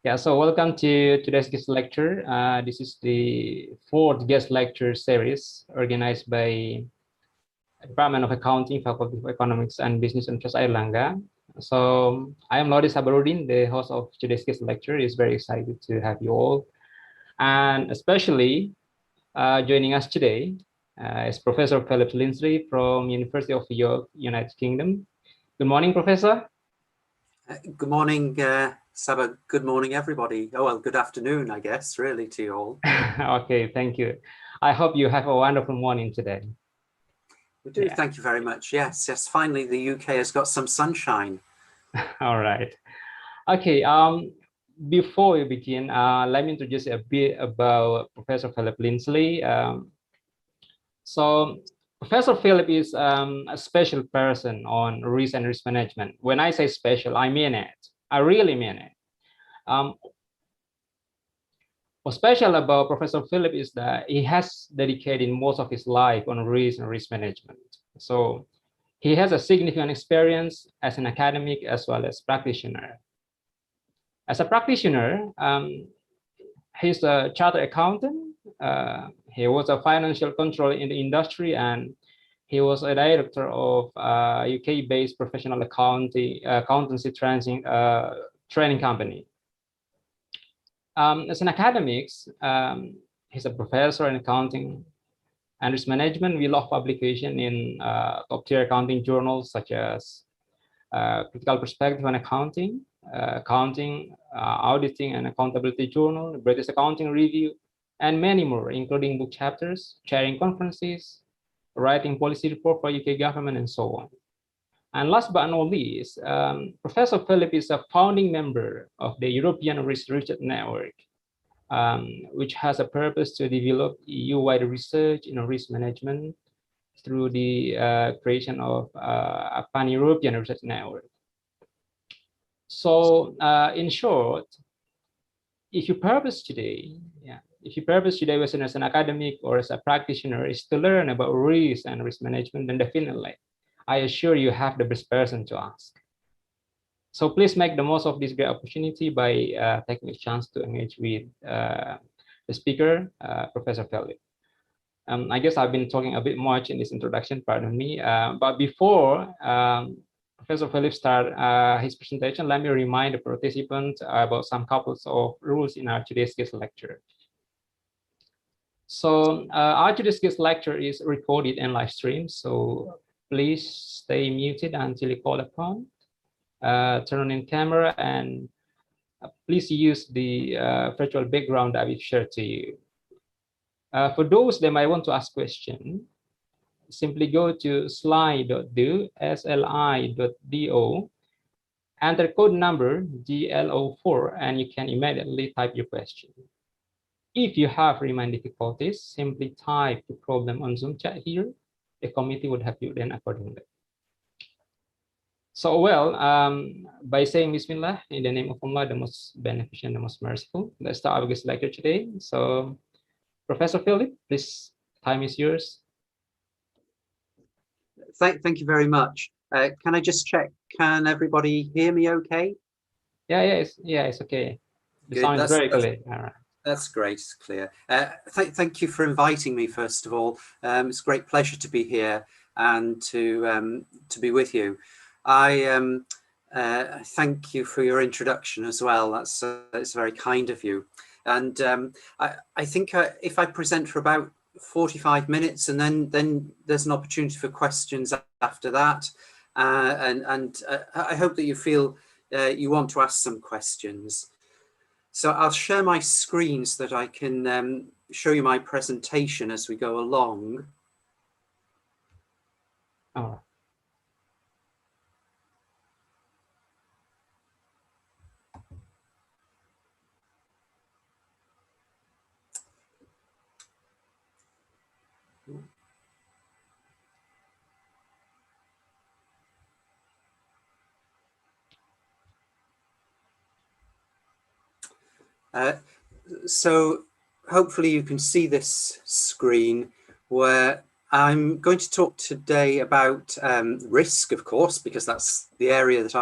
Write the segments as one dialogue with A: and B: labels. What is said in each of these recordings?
A: Yeah, so welcome to today's guest lecture. This is the fourth guest lecture series organized by Department of Accounting, Faculty of Economics and Business Universitas Airlangga. So I am Sabaruddin, the host of today's guest lecture. Is very excited to have you all, and especially joining us today is Professor Philip Linsley from University of York, United Kingdom. Good morning, Professor.
B: Good morning, Saba. Good morning, everybody. Oh, well, good afternoon, I guess, really, to you all.
A: Okay, thank you. I hope you have a wonderful morning today.
B: We do, yeah. Thank you very much. Yes, finally the UK has got some sunshine.
A: All right. Okay, before we begin, let me introduce a bit about Professor Philip Linsley. So Professor Philip is a special person on risk and risk management. When I say special, I mean it. I really mean it. What's special about Professor Philip is that he has dedicated most of his life on risk and risk management. So he has a significant experience as an academic as well as practitioner. As a practitioner, he's a chartered accountant. He was a financial controller in the industry, and he was a director of UK-based professional accountancy training company. As an academic, he's a professor in accounting and risk management with law publication in top-tier accounting journals such as Critical Perspective on Accounting, Auditing and Accountability Journal, British Accounting Review, and many more, including book chapters, chairing conferences, writing policy report for UK government, and so on. And last but not least, Professor Philip is a founding member of the European Research Network, which has a purpose to develop EU-wide research in risk management through the creation of a pan-European research network. So in short, if your purpose today, whether as an academic or as a practitioner, is to learn about risk and risk management, then definitely, I assure you have the best person to ask. So please make the most of this great opportunity by taking a chance to engage with the speaker, Professor Philip. I guess I've been talking a bit much in this introduction, pardon me. But before Professor Philip start his presentation, let me remind the participants about some couples of rules in our today's guest lecture. So our today's guest lecture is recorded and live streamed, so please stay muted until you call upon. Turn on in camera, and please use the virtual background that we've shared to you. For those that might want to ask questions, simply go to sli.do, sli.do, enter code number GLO4, and you can immediately type your question. If you have remain difficulties, simply type the problem on Zoom chat here. The committee would help you then accordingly. So, well, by saying Bismillah, in the name of Allah, the most beneficent, the most merciful, let's start our guest lecture today. So, Professor Philip, please, time is yours.
B: Thank you very much. Can I just check, can everybody hear me okay?
A: Yeah, it's okay. The sound is very clear. All right.
B: That's great, it's clear. Thank you for inviting me, first of all. It's a great pleasure to be here and to be with you. I thank you for your introduction as well. That's very kind of you. And I think if I present for about 45 minutes, and then there's an opportunity for questions after that. And I hope that you feel you want to ask some questions. So I'll share my screen so that I can show you my presentation as we go along.
A: Oh.
B: So hopefully you can see this screen where I'm going to talk today about risk, of course, because that's the area that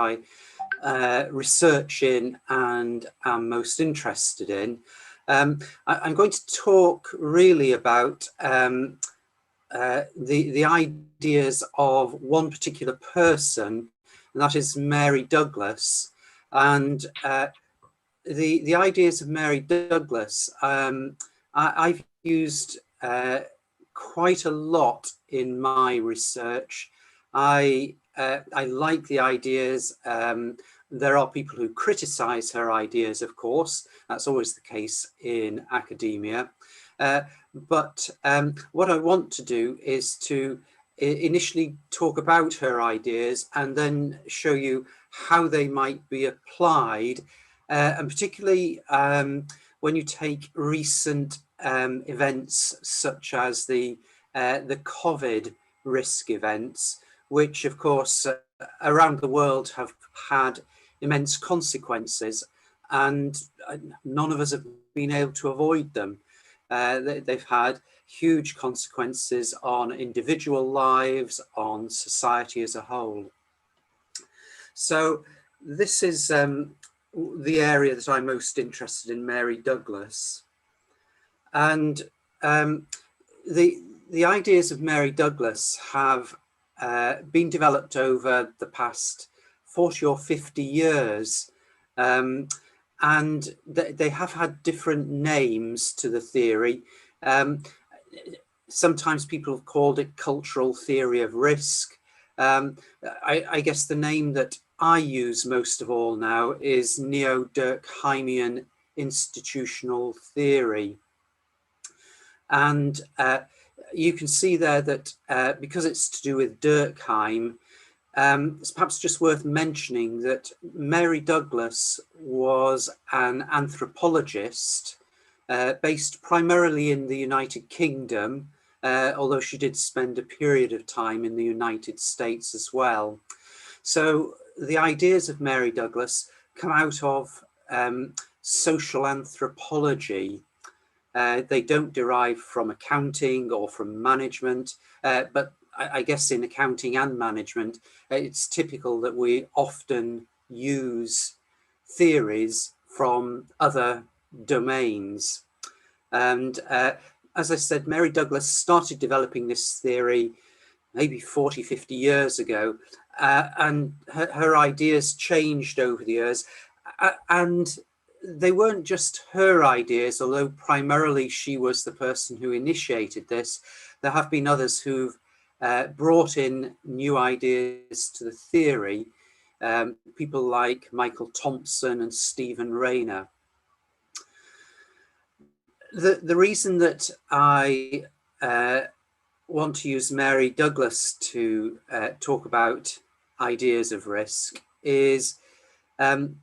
B: research in and am most interested in. I'm going to talk really about the ideas of one particular person, and that is Mary Douglas. And the ideas of Mary Douglas, I've used quite a lot in my research. I like the ideas. There are people who criticize her ideas, of course. That's always the case in academia. But what I want to do is to initially talk about her ideas and then show you how they might be applied, and particularly when you take recent events such as the COVID risk events, which of course around the world have had immense consequences, and none of us have been able to avoid them. They've had huge consequences on individual lives, on society as a whole. So this is the area that I'm most interested in, Mary Douglas. And the ideas of Mary Douglas have been developed over the past 40 or 50 years. And they have had different names to the theory. Sometimes people have called it cultural theory of risk. I guess the name that I use most of all now is neo-Durkheimian institutional theory. And you can see there that because it's to do with Durkheim, it's perhaps just worth mentioning that Mary Douglas was an anthropologist based primarily in the United Kingdom, although she did spend a period of time in the United States as well. So the ideas of Mary Douglas come out of social anthropology. They don't derive from accounting or from management, but I guess in accounting and management, it's typical that we often use theories from other domains. And as I said, Mary Douglas started developing this theory maybe 40, 50 years ago, and her ideas changed over the years. And they weren't just her ideas, although primarily she was the person who initiated this. There have been others who've brought in new ideas to the theory, people like Michael Thompson and Stephen Rayner. The reason that I want to use Mary Douglas to talk about ideas of risk is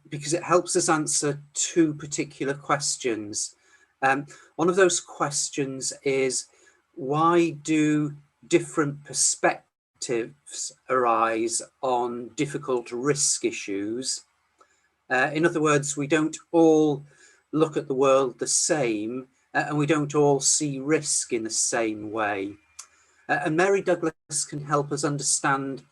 B: because it helps us answer two particular questions. One of those questions is, why do different perspectives arise on difficult risk issues? In other words, we don't all look at the world the same, and we don't all see risk in the same way. And Mary Douglas can help us understand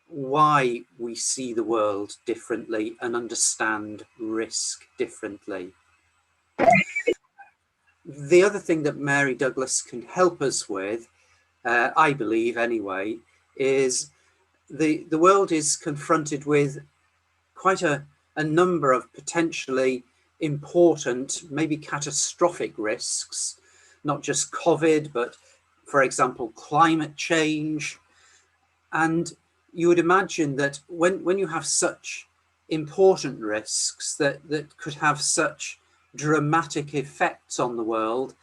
B: why we see the world differently and understand risk differently. The other thing that Mary Douglas can help us with, I believe anyway, is the world is confronted with quite a number of potentially important, maybe catastrophic risks, not just COVID, but for example, climate change. And you would imagine that when you have such important risks that could have such dramatic effects on the world,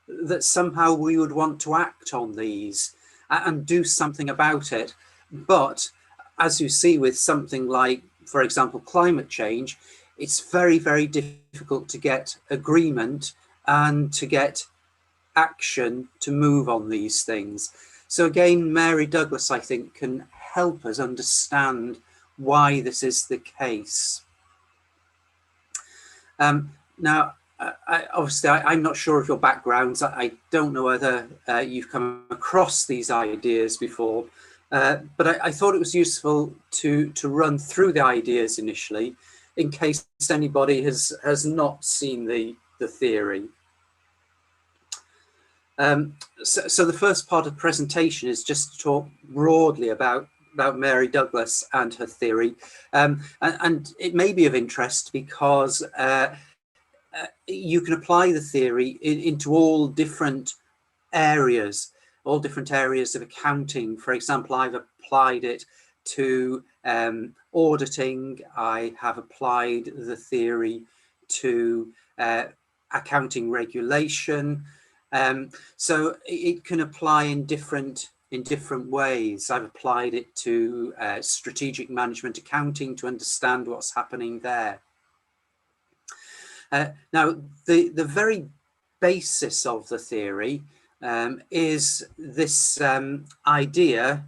B: that somehow we would want to act on these and do something about it. But as you see with something like, for example, climate change, it's very, very difficult to get agreement and to get action to move on these things. So again, Mary Douglas, I think, can help us understand why this is the case. Now, obviously, I'm not sure of your backgrounds. I don't know whether you've come across these ideas before, But I thought it was useful to run through the ideas initially, in case anybody has not seen the theory. So the first part of the presentation is just to talk broadly about Mary Douglas and her theory, and it may be of interest because you can apply the theory into all different areas of accounting. For example, I've applied it to auditing. I have applied the theory to accounting regulation. So it can apply in different ways. I've applied it to strategic management accounting to understand what's happening there. Now, the very basis of the theory is this idea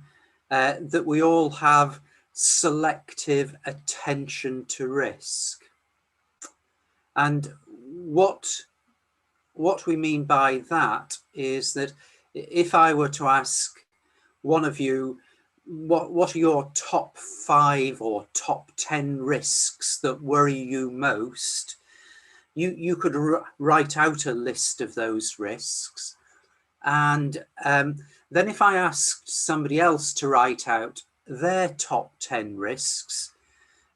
B: that we all have selective attention to risk. And what we mean by that is that if I were to ask one of you, what are your top 5 or top 10 risks that worry you most? You could write out a list of those risks. And then if I asked somebody else to write out their top 10 risks,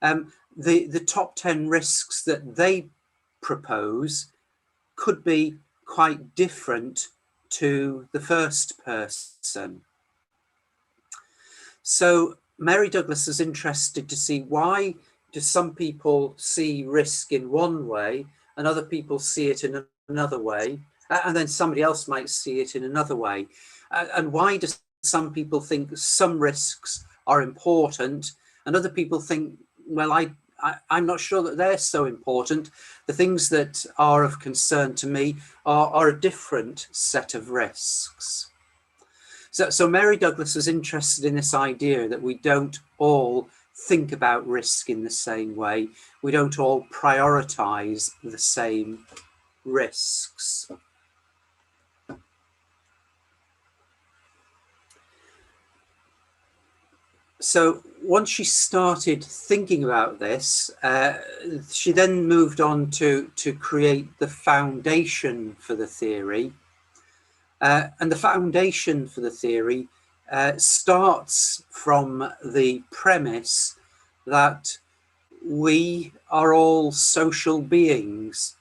B: the top 10 risks that they propose could be quite different to the first person. So Mary Douglas is interested to see, why do some people see risk in one way and other people see it in another way, and then somebody else might see it in another way, and why do some people think some risks are important and other people think, well, I'm not sure that they're so important. The things that are of concern to me are a different set of risks. So Mary Douglas was interested in this idea that we don't all think about risk in the same way. We don't all prioritize the same risks. So once she started thinking about this, she then moved on to create the foundation for the theory. And the foundation for the theory starts from the premise that we are all social beings.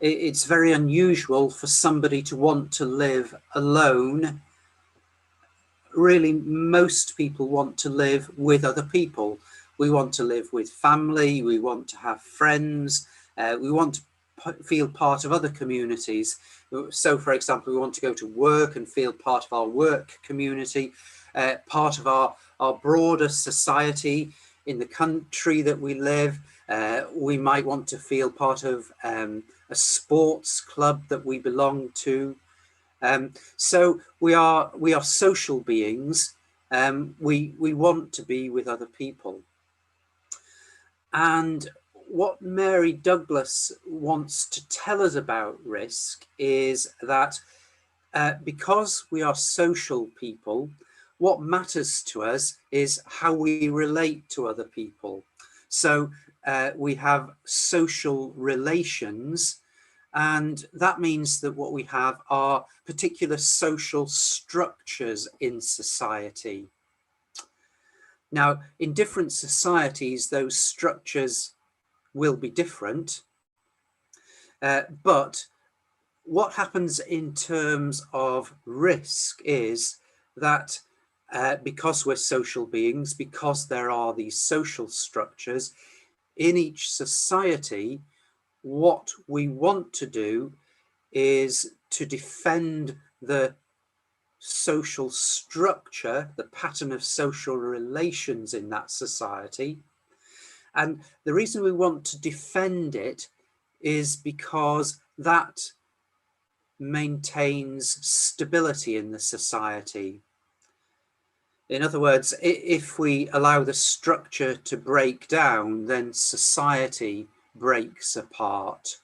B: It's very unusual for somebody to want to live alone. Really, most people want to live with other people. We want to live with family, we want to have friends, we want to feel part of other communities. So, for example, we want to go to work and feel part of our work community, part of our broader society in the country that we live. We might want to feel part of a sports club that we belong to. So we are social beings. We want to be with other people. And what Mary Douglas wants to tell us about risk is that because we are social people, what matters to us is how we relate to other people. So we have social relations, and that means that what we have are particular social structures in society. Now, in different societies, those structures will be different, but what happens in terms of risk is that because we're social beings, because there are these social structures in each society, what we want to do is to defend the social structure, the pattern of social relations in that society. And the reason we want to defend it is because that maintains stability in the society. In other words, if we allow the structure to break down, then society breaks apart.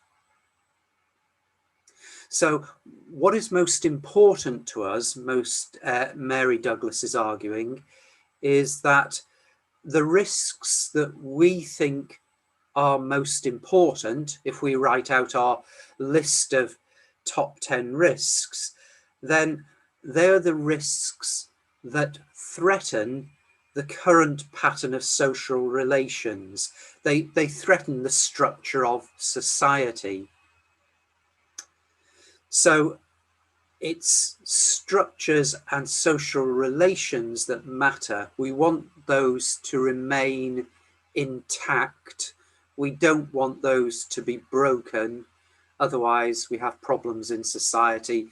B: So what is most important to us, Mary Douglas is arguing, is that the risks that we think are most important, if we write out our list of top 10 risks, then they're the risks that threaten the current pattern of social relations. They threaten the structure of society. So it's structures and social relations that matter. We want those to remain intact. We don't want those to be broken. Otherwise, we have problems in society.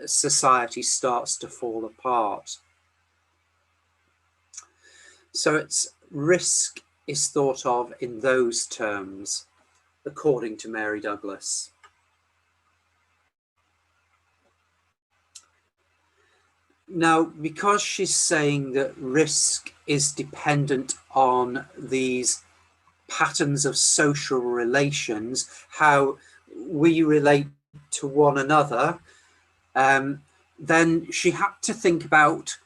B: Society starts to fall apart. So it's risk is thought of in those terms, according to Mary Douglas. Now, because she's saying that risk is dependent on these patterns of social relations, how we relate to one another, then she had to think about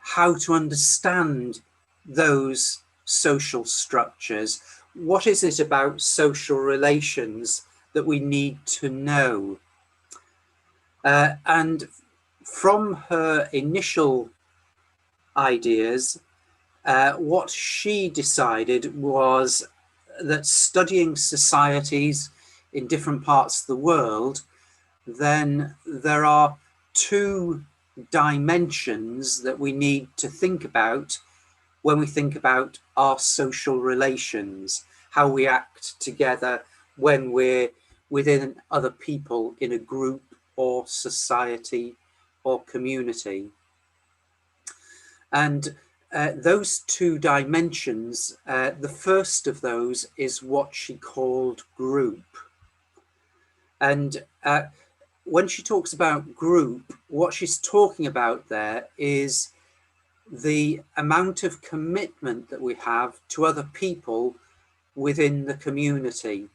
B: how to understand those social structures. What is it about social relations that we need to know? And from her initial ideas, what she decided was that studying societies in different parts of the world, then there are two dimensions that we need to think about when we think about our social relations, how we act together when we're within other people in a group or society or community. And those two dimensions, the first of those is what she called group. And when she talks about group, what she's talking about there is the amount of commitment that we have to other people within the community.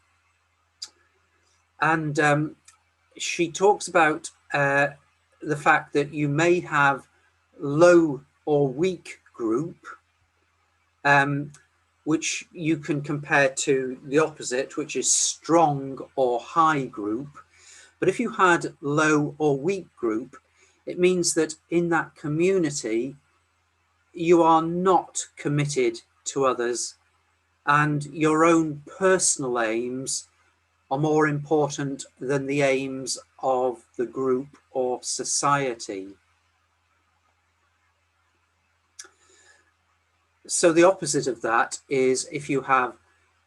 B: And she talks about the fact that you may have low or weak group, which you can compare to the opposite, which is strong or high group. But if you had low or weak group, it means that in that community, you are not committed to others, and your own personal aims are more important than the aims of the group or society. So the opposite of that is if you have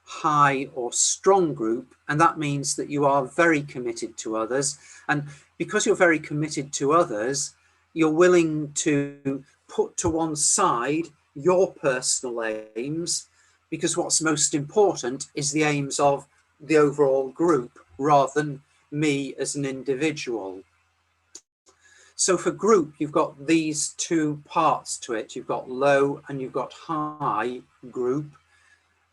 B: high or strong group, and that means that you are very committed to others. And because you're very committed to others, you're willing to put to one side your personal aims, because what's most important is the aims of the overall group rather than me as an individual. So for group, you've got these two parts to it. You've got low and you've got high group,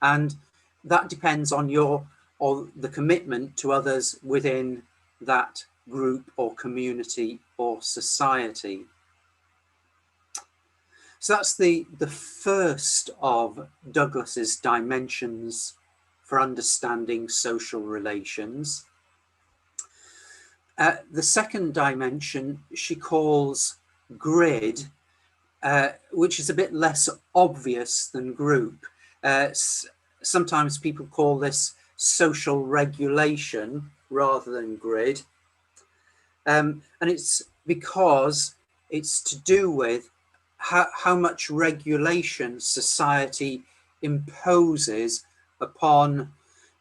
B: and that depends on the commitment to others within that group or community or society. So that's the first of Douglas's dimensions for understanding social relations. The second dimension she calls grid, which is a bit less obvious than group. Sometimes people call this social regulation rather than grid. And it's because it's to do with how much regulation society imposes upon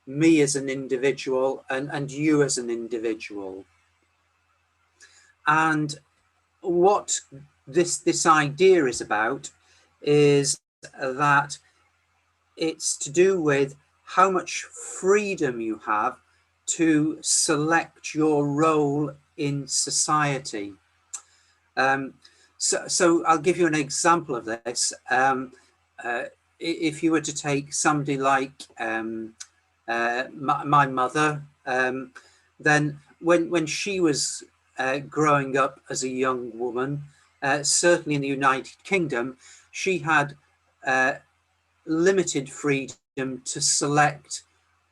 B: me as an individual and you as an individual. And what this idea is about is that it's to do with how much freedom you have to select your role in society. So I'll give you an example of this. If you were to take somebody like my mother, then when she was growing up as a young woman, certainly in the United Kingdom, she had limited freedom to select,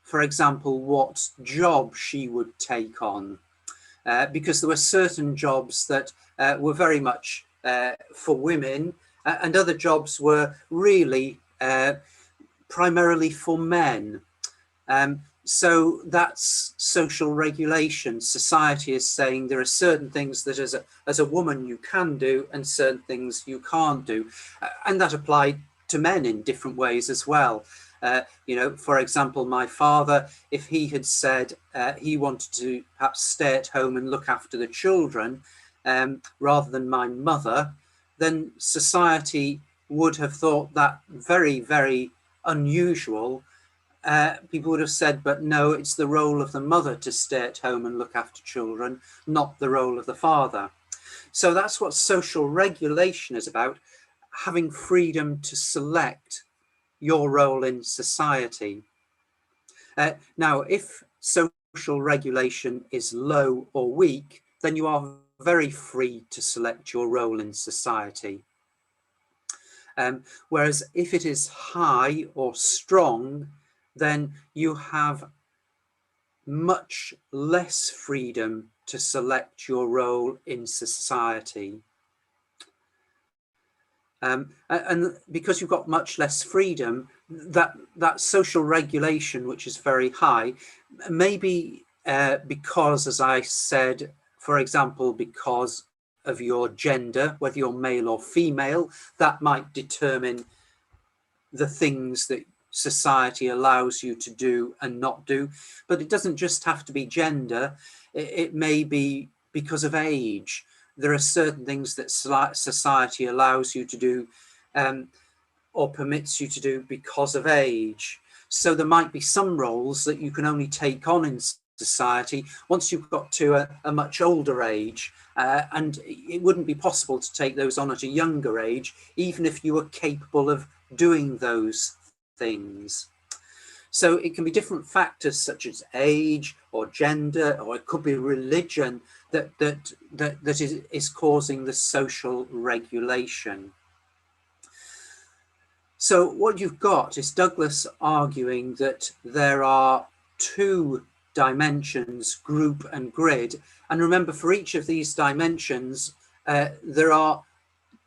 B: for example, what job she would take on, because there were certain jobs that were very much for women, and other jobs were really primarily for men. So that's social regulation. Society is saying there are certain things that as a woman you can do and certain things you can't do. And that applied to men in different ways as well. You know, for example, my father, if he had said he wanted to perhaps stay at home and look after the children rather than my mother, then society would have thought that very, very unusual. People would have said, but no, it's the role of the mother to stay at home and look after children, not the role of the father. So that's what social regulation is about, having freedom to select your role in society. Now, if social regulation is low or weak, then you are very free to select your role in society. Whereas if it is high or strong, then you have much less freedom to select your role in society. And because you've got much less freedom, that social regulation, which is very high, maybe because, as I said, for example, because of your gender, whether you're male or female, that might determine the things that society allows you to do and not do. But it doesn't just have to be gender. It may be because of age. There are certain things that society allows you to do or permits you to do because of age. So there might be some roles that you can only take on in society once you've got to a much older age, and it wouldn't be possible to take those on at a younger age, even if you were capable of doing those things. So it can be different factors such as age or gender, or it could be religion that is causing the social regulation. So what you've got is Douglas arguing that there are two dimensions, group and grid. And remember, for each of these dimensions, there are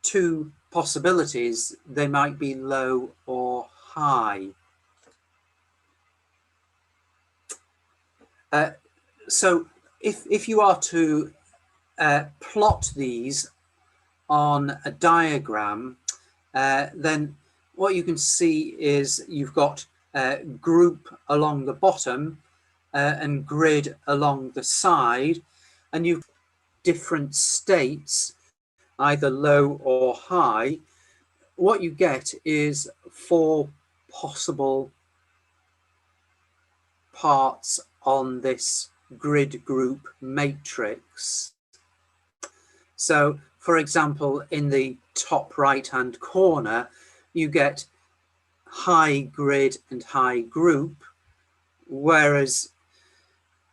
B: two possibilities. They might be low or high. So if you are to plot these on a diagram, then what you can see is you've got group along the bottom and grid along the side, and you've different states, either low or high. What you get is 4 possible parts on this grid group matrix. So, for example, in the top right-hand corner, you get high grid and high group, whereas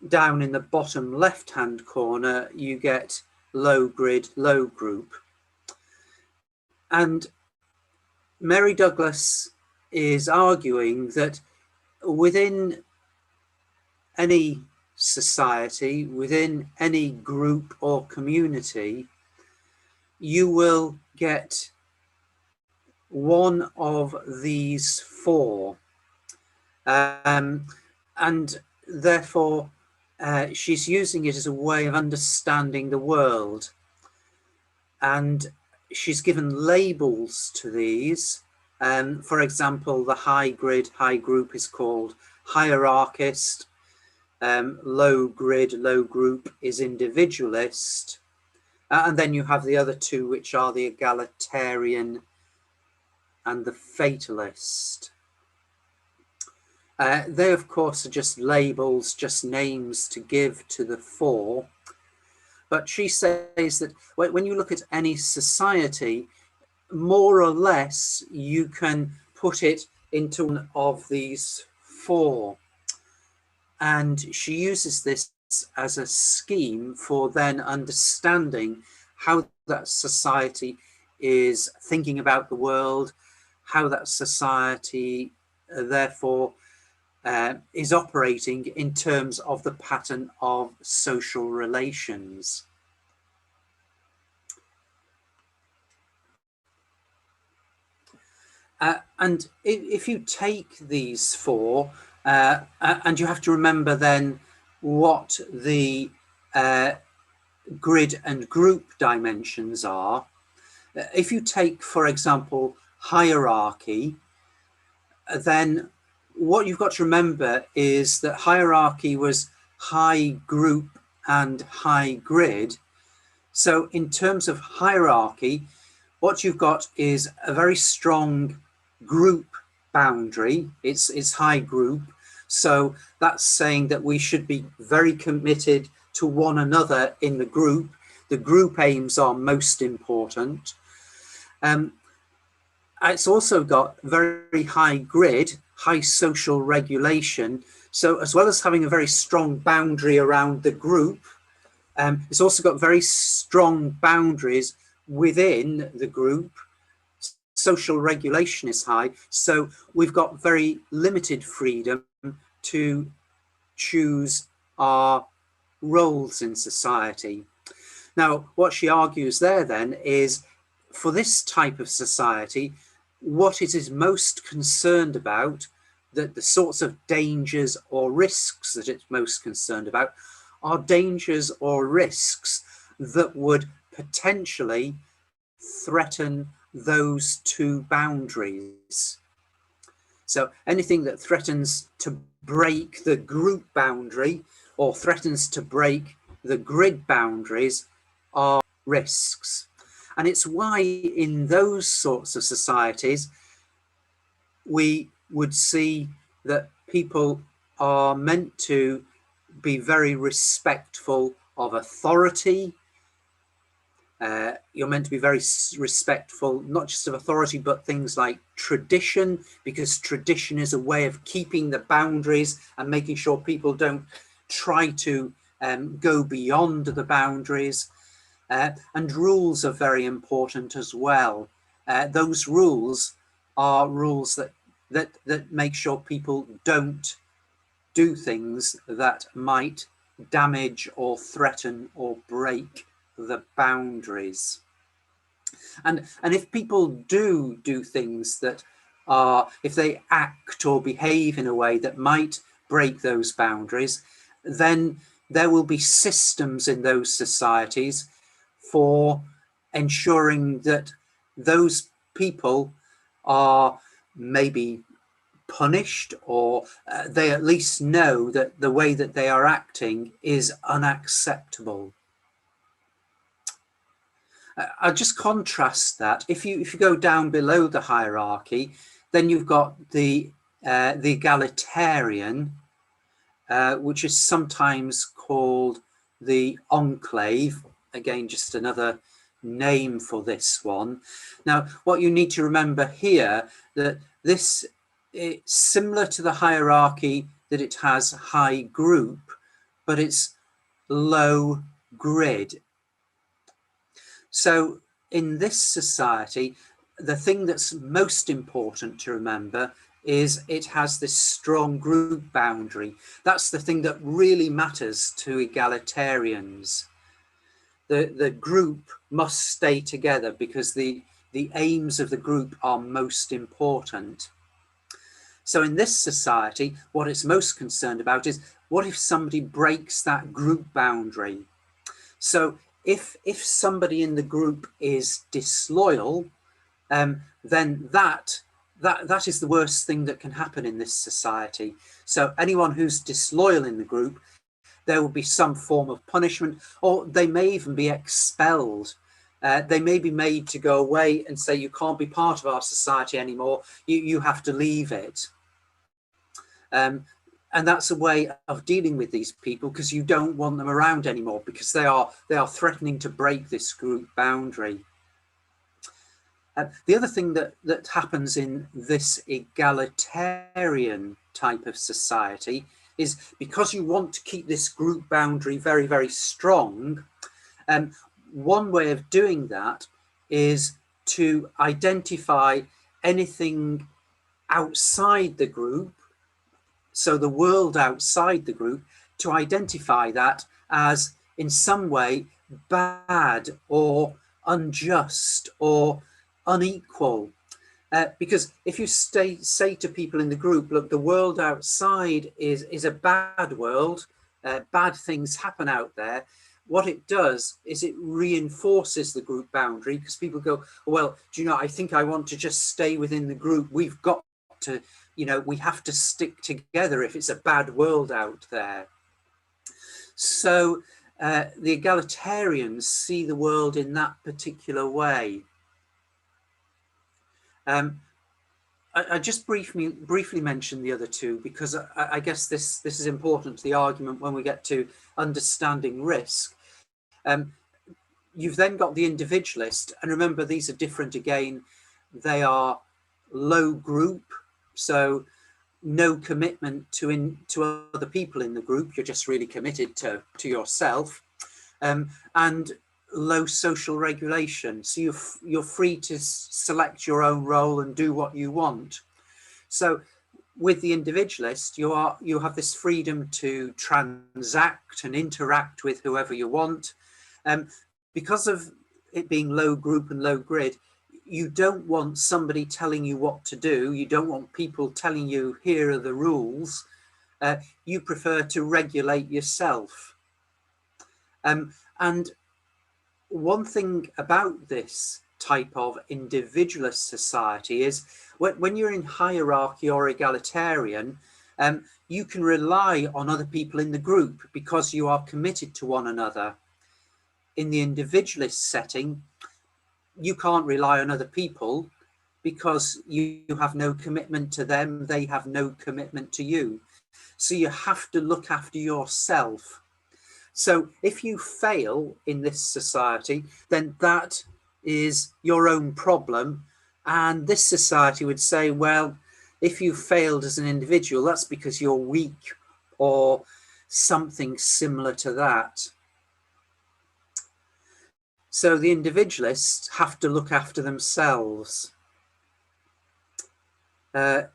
B: down in the bottom left-hand corner, you get low grid, low group. And Mary Douglas is arguing that within any society, within any group or community, you will get one of these 4. And therefore, she's using it as a way of understanding the world. And she's given labels to these. For example, the high grid, high group is called hierarchist. Low grid, low group is individualist. And then you have the other two, which are the egalitarian and the fatalist. They, of course, are just labels, just names to give to the 4. But she says that when you look at any society, more or less, you can put it into one of these 4. And she uses this as a scheme for then understanding how that society is thinking about the world, how that society therefore is operating in terms of the pattern of social relations. And if you take these four, and you have to remember then what the grid and group dimensions are. If you take, for example, hierarchy, then what you've got to remember is that hierarchy was high group and high grid. So in terms of hierarchy, what you've got is a very strong group boundary. It's high group. So that's saying that we should be very committed to one another in the group. The group aims are most important. It's also got very high grid, high social regulation. So as well as having a very strong boundary around the group, it's also got very strong boundaries within the group. Social regulation is high. So we've got very limited freedom to choose our roles in society. Now, what she argues there then is, for this type of society, what it is most concerned about, that the sorts of dangers or risks that it's most concerned about, are dangers or risks that would potentially threaten those two boundaries. So anything that threatens to break the group boundary or threatens to break the grid boundaries are risks. And it's why in those sorts of societies, we would see that people are meant to be very respectful of authority. You're meant to be very respectful, not just of authority, but things like tradition, because tradition is a way of keeping the boundaries and making sure people don't try to go beyond the boundaries. And rules are very important as well. Those rules are rules that make sure people don't do things that might damage or threaten or break the boundaries. And if people do things that are, if they act or behave in a way that might break those boundaries, then there will be systems in those societies for ensuring that those people are maybe punished, or they at least know that the way that they are acting is unacceptable. I'll just contrast that. If you go down below the hierarchy, then you've got the egalitarian, which is sometimes called the enclave. Again, just another name for this one. Now, what you need to remember here, that this is similar to the hierarchy, that it has high group, but it's low grid. So in this society, the thing that's most important to remember is it has this strong group boundary. That's the thing that really matters to egalitarians. The group must stay together because the aims of the group are most important. So in this society, what it's most concerned about is, what if somebody breaks that group boundary? So if somebody in the group is disloyal, then that is the worst thing that can happen in this society. So anyone who's disloyal in the group, there will be some form of punishment, or they may even be expelled. They may be made to go away and say, you can't be part of our society anymore, you have to leave it. And that's a way of dealing with these people, because you don't want them around anymore, because they are threatening to break this group boundary. The other thing that happens in this egalitarian type of society is because you want to keep this group boundary very, very strong. One way of doing that is to identify anything outside the group, so the world outside the group, to identify that as in some way bad or unjust or unequal. Because if you say to people in the group, look, the world outside is a bad world, bad things happen out there, what it does is it reinforces the group boundary, because people go, well, do you know, I think I want to just stay within the group. We've got to, you know, we have to stick together if it's a bad world out there. So the egalitarians see the world in that particular way. I just briefly mention the other two, because I guess this is important to the argument when we get to understanding risk. You've then got the individualist, and remember, these are different again. They are low group, so no commitment to other people in the group. You're just really committed to yourself, and low social regulation. So you're free to select your own role and do what you want. So with the individualist, you have this freedom to transact and interact with whoever you want. Because of it being low group and low grid, you don't want somebody telling you what to do. You don't want people telling you, here are the rules. You prefer to regulate yourself. And one thing about this type of individualist society is when you're in hierarchy or egalitarian, you can rely on other people in the group because you are committed to one another. In the individualist setting, you can't rely on other people because you have no commitment to them, they have no commitment to you. So you have to look after yourself. So if you fail in this society, then that is your own problem. And this society would say, well, if you failed as an individual, that's because you're weak or something similar to that. So the individualists have to look after themselves. The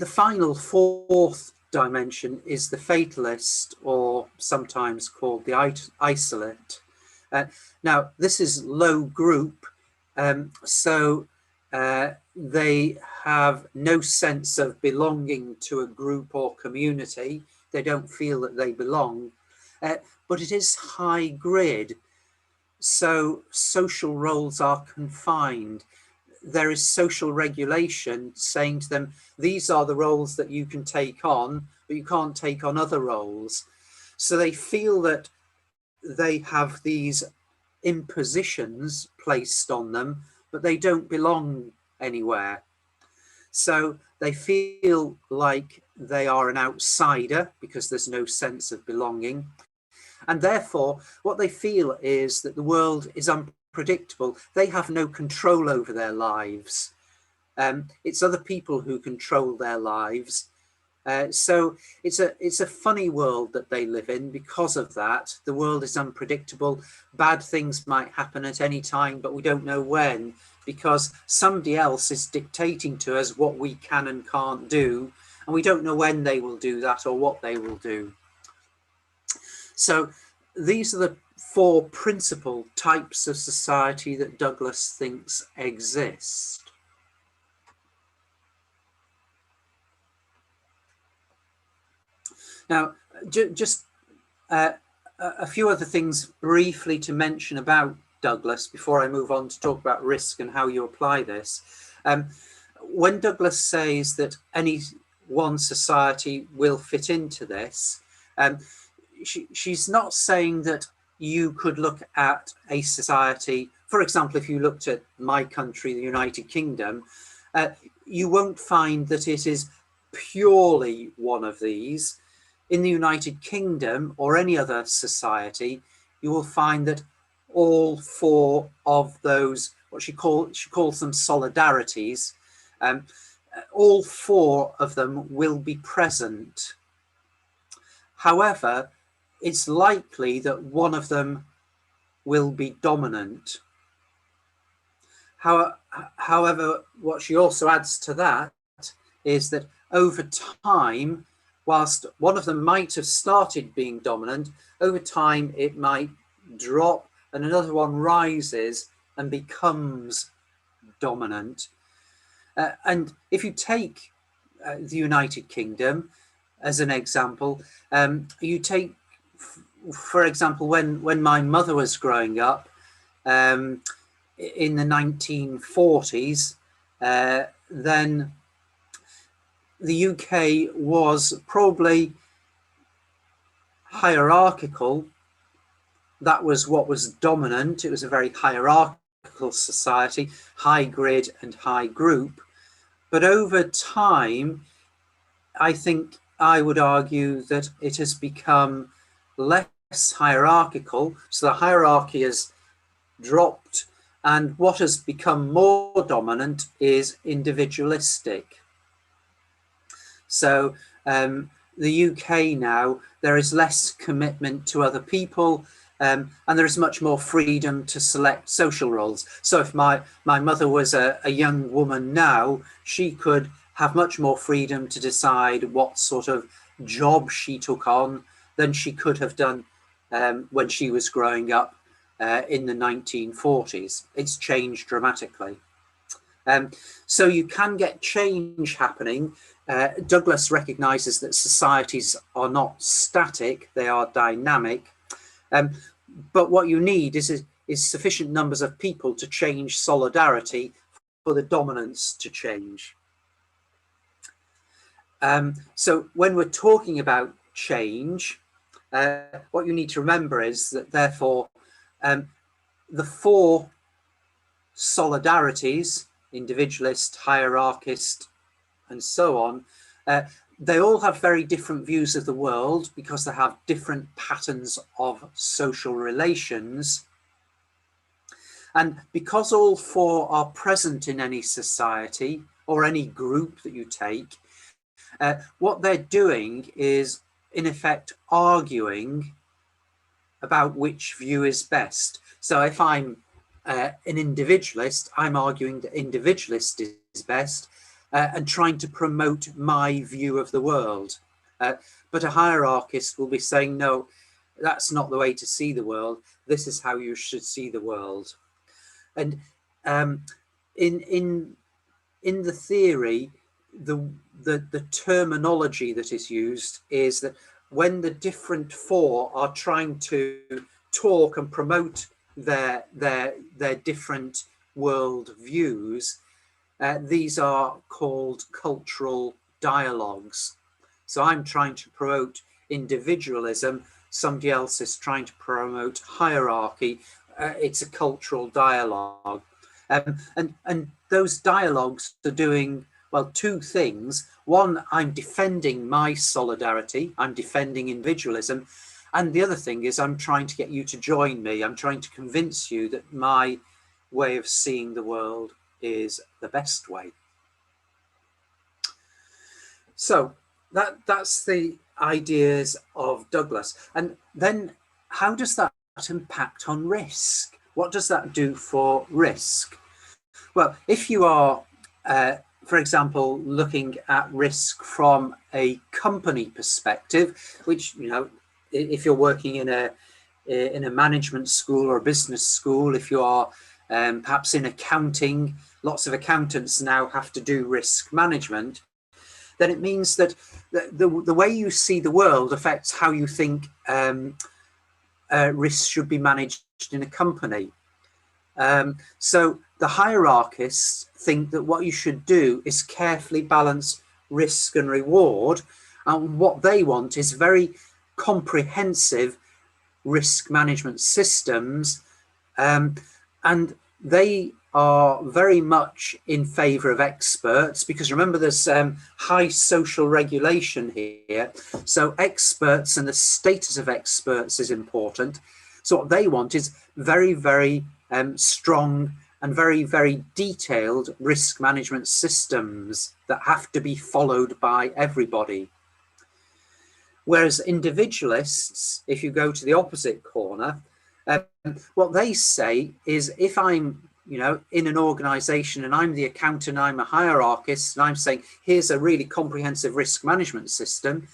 B: final fourth dimension is the fatalist, or sometimes called the isolate. Now, this is low group, so they have no sense of belonging to a group or community. They don't feel that they belong, but it is high grid. So social roles are confined. There is social regulation saying to them, these are the roles that you can take on, but you can't take on other roles. So they feel that they have these impositions placed on them, but they don't belong anywhere. So they feel like they are an outsider because there's no sense of belonging. And therefore, what they feel is that the world is unpredictable. They have no control over their lives. It's other people who control their lives. So it's a funny world that they live in because of that. The world is unpredictable. Bad things might happen at any time, but we don't know when, because somebody else is dictating to us what we can and can't do. And we don't know when they will do that or what they will do. So these are the four principal types of society that Douglas thinks exist. Now, just a few other things briefly to mention about Douglas before I move on to talk about risk and how you apply this. When Douglas says that any one society will fit into this, she's not saying that you could look at a society, for example, if you looked at my country, the United Kingdom, you won't find that it is purely one of these. In the United Kingdom or any other society, you will find that all four of those, what she calls them solidarities, all four of them will be present. However, it's likely that one of them will be dominant. However, what she also adds to that is that over time, whilst one of them might have started being dominant, over time it might drop and another one rises and becomes dominant. And if you take the United Kingdom as an example, you take, for example, when my mother was growing up in the 1940s, then the UK was probably hierarchical. That was what was dominant. It was a very hierarchical society, high grid and high group. But over time, I think I would argue that it has become less hierarchical. So the hierarchy has dropped, and what has become more dominant is individualistic. So the UK now, there is less commitment to other people, and there is much more freedom to select social roles. So if my mother was a young woman now, she could have much more freedom to decide what sort of job she took on than she could have done when she was growing up in the 1940s. It's changed dramatically. So you can get change happening. Douglas recognises that societies are not static, they are dynamic. But what you need is sufficient numbers of people to change solidarity for the dominance to change. So when we're talking about change, what you need to remember is that therefore the four solidarities, individualist, hierarchist, and so on, they all have very different views of the world because they have different patterns of social relations. And because all four are present in any society or any group that you take, what they're doing is, in effect, arguing about which view is best. So if I'm an individualist, I'm arguing that individualist is best and trying to promote my view of the world. But a hierarchist will be saying, no, that's not the way to see the world. This is how you should see the world. And in the theory, the terminology that is used is that when the different four are trying to talk and promote their different world views, these are called cultural dialogues. So I'm trying to promote individualism, somebody else is trying to promote hierarchy. It's a cultural dialogue. And those dialogues are doing, well, two things. One, I'm defending my solidarity, I'm defending individualism. And the other thing is I'm trying to get you to join me. I'm trying to convince you that my way of seeing the world is the best way. So that's the ideas of Douglas. And then how does that impact on risk? What does that do for risk? Well, if you are, for example, looking at risk from a company perspective, which, you know, if you're working in a management school or a business school, if you are perhaps in accounting, lots of accountants now have to do risk management, then it means that the way you see the world affects how you think risk should be managed in a company. So the hierarchists think that what you should do is carefully balance risk and reward, and what they want is very comprehensive risk management systems, and they are very much in favor of experts, because remember there's high social regulation here, so experts and the status of experts is important. So what they want is very, very strong and very, very detailed risk management systems that have to be followed by everybody. Whereas individualists, if you go to the opposite corner, what they say is, if I'm, you know, in an organization and I'm the accountant, I'm a hierarchist, and I'm saying, here's a really comprehensive risk management system.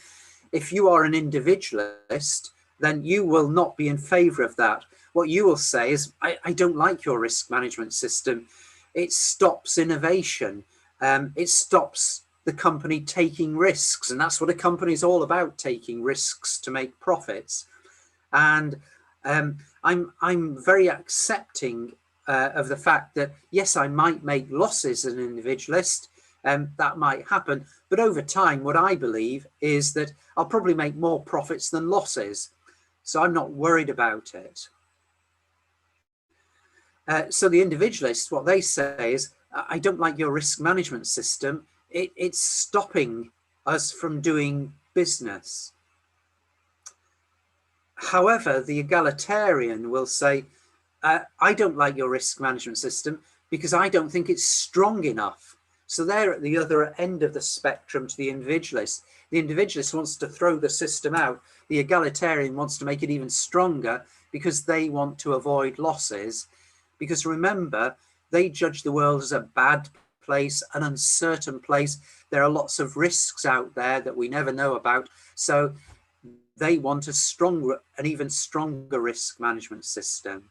B: If you are an individualist, then you will not be in favor of that. What you will say is, I don't like your risk management system. It stops innovation. It stops the company taking risks. And that's what a company is all about, taking risks to make profits. And I'm very accepting of the fact that, yes, I might make losses as an individualist. That might happen. But over time, what I believe is that I'll probably make more profits than losses. So I'm not worried about it. So the individualists, what they say is, I don't like your risk management system. It's stopping us from doing business. However, the egalitarian will say, I don't like your risk management system because I don't think it's strong enough. So they're at the other end of the spectrum to the individualist. The individualist wants to throw the system out. The egalitarian wants to make it even stronger because they want to avoid losses. Because remember, they judge the world as a bad place, an uncertain place. There are lots of risks out there that we never know about. So they want a stronger, an even stronger risk management system.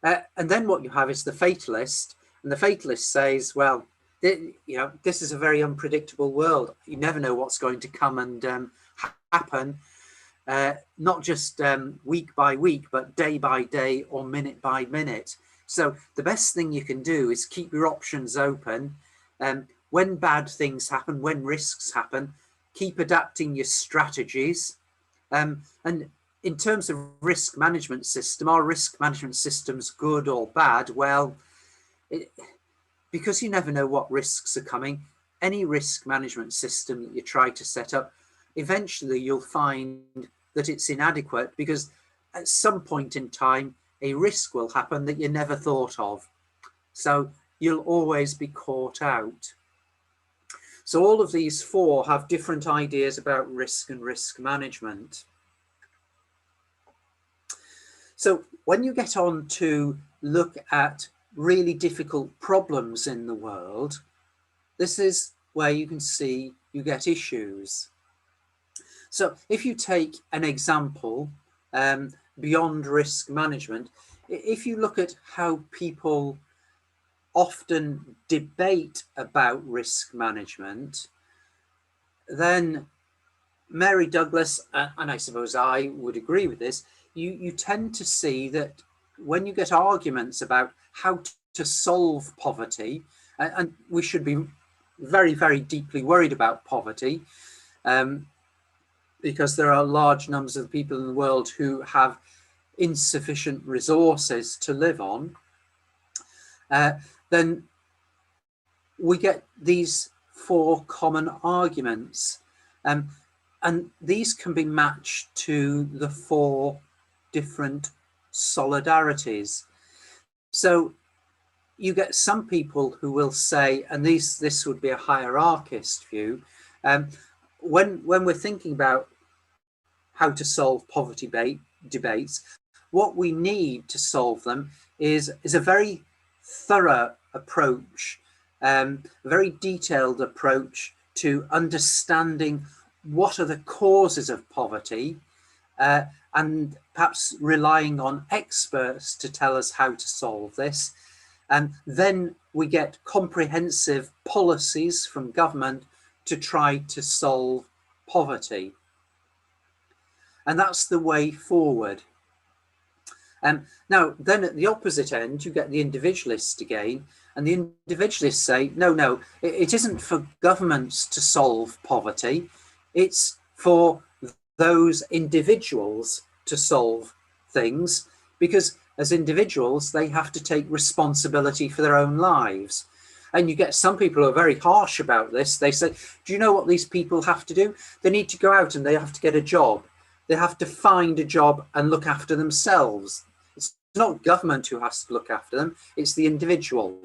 B: And then what you have is the fatalist. And the fatalist says, well, you know, this is a very unpredictable world. You never know what's going to come and happen. Not just week by week, but day by day or minute by minute. So the best thing you can do is keep your options open. When bad things happen, when risks happen, keep adapting your strategies. And in terms of risk management system, are risk management systems good or bad? Well, because you never know what risks are coming, any risk management system that you try to set up, eventually you'll find that it's inadequate, because at some point in time, a risk will happen that you never thought of. So you'll always be caught out. So all of these four have different ideas about risk and risk management. So when you get on to look at really difficult problems in the world, this is where you can see you get issues. So if you take an example beyond risk management, if you look at how people often debate about risk management, then Mary Douglas, and I suppose I would agree with this, you tend to see that when you get arguments about how to solve poverty, and we should be very, very deeply worried about poverty, because there are large numbers of people in the world who have insufficient resources to live on, then we get these four common arguments. And these can be matched to the four different solidarities. So you get some people who will say, and this would be a hierarchist view, when we're thinking about how to solve poverty debates, what we need to solve them is a very thorough approach, a very detailed approach to understanding what are the causes of poverty, and perhaps relying on experts to tell us how to solve this. And then we get comprehensive policies from government to try to solve poverty. And that's the way forward. Now, then at the opposite end, you get the individualists again, and the individualists say, no, it isn't for governments to solve poverty. It's for those individuals to solve things, because as individuals, they have to take responsibility for their own lives. And you get some people who are very harsh about this. They say, do you know what these people have to do? They need to go out and they have to get a job. They have to find a job and look after themselves. It's not government who has to look after them, it's the individual.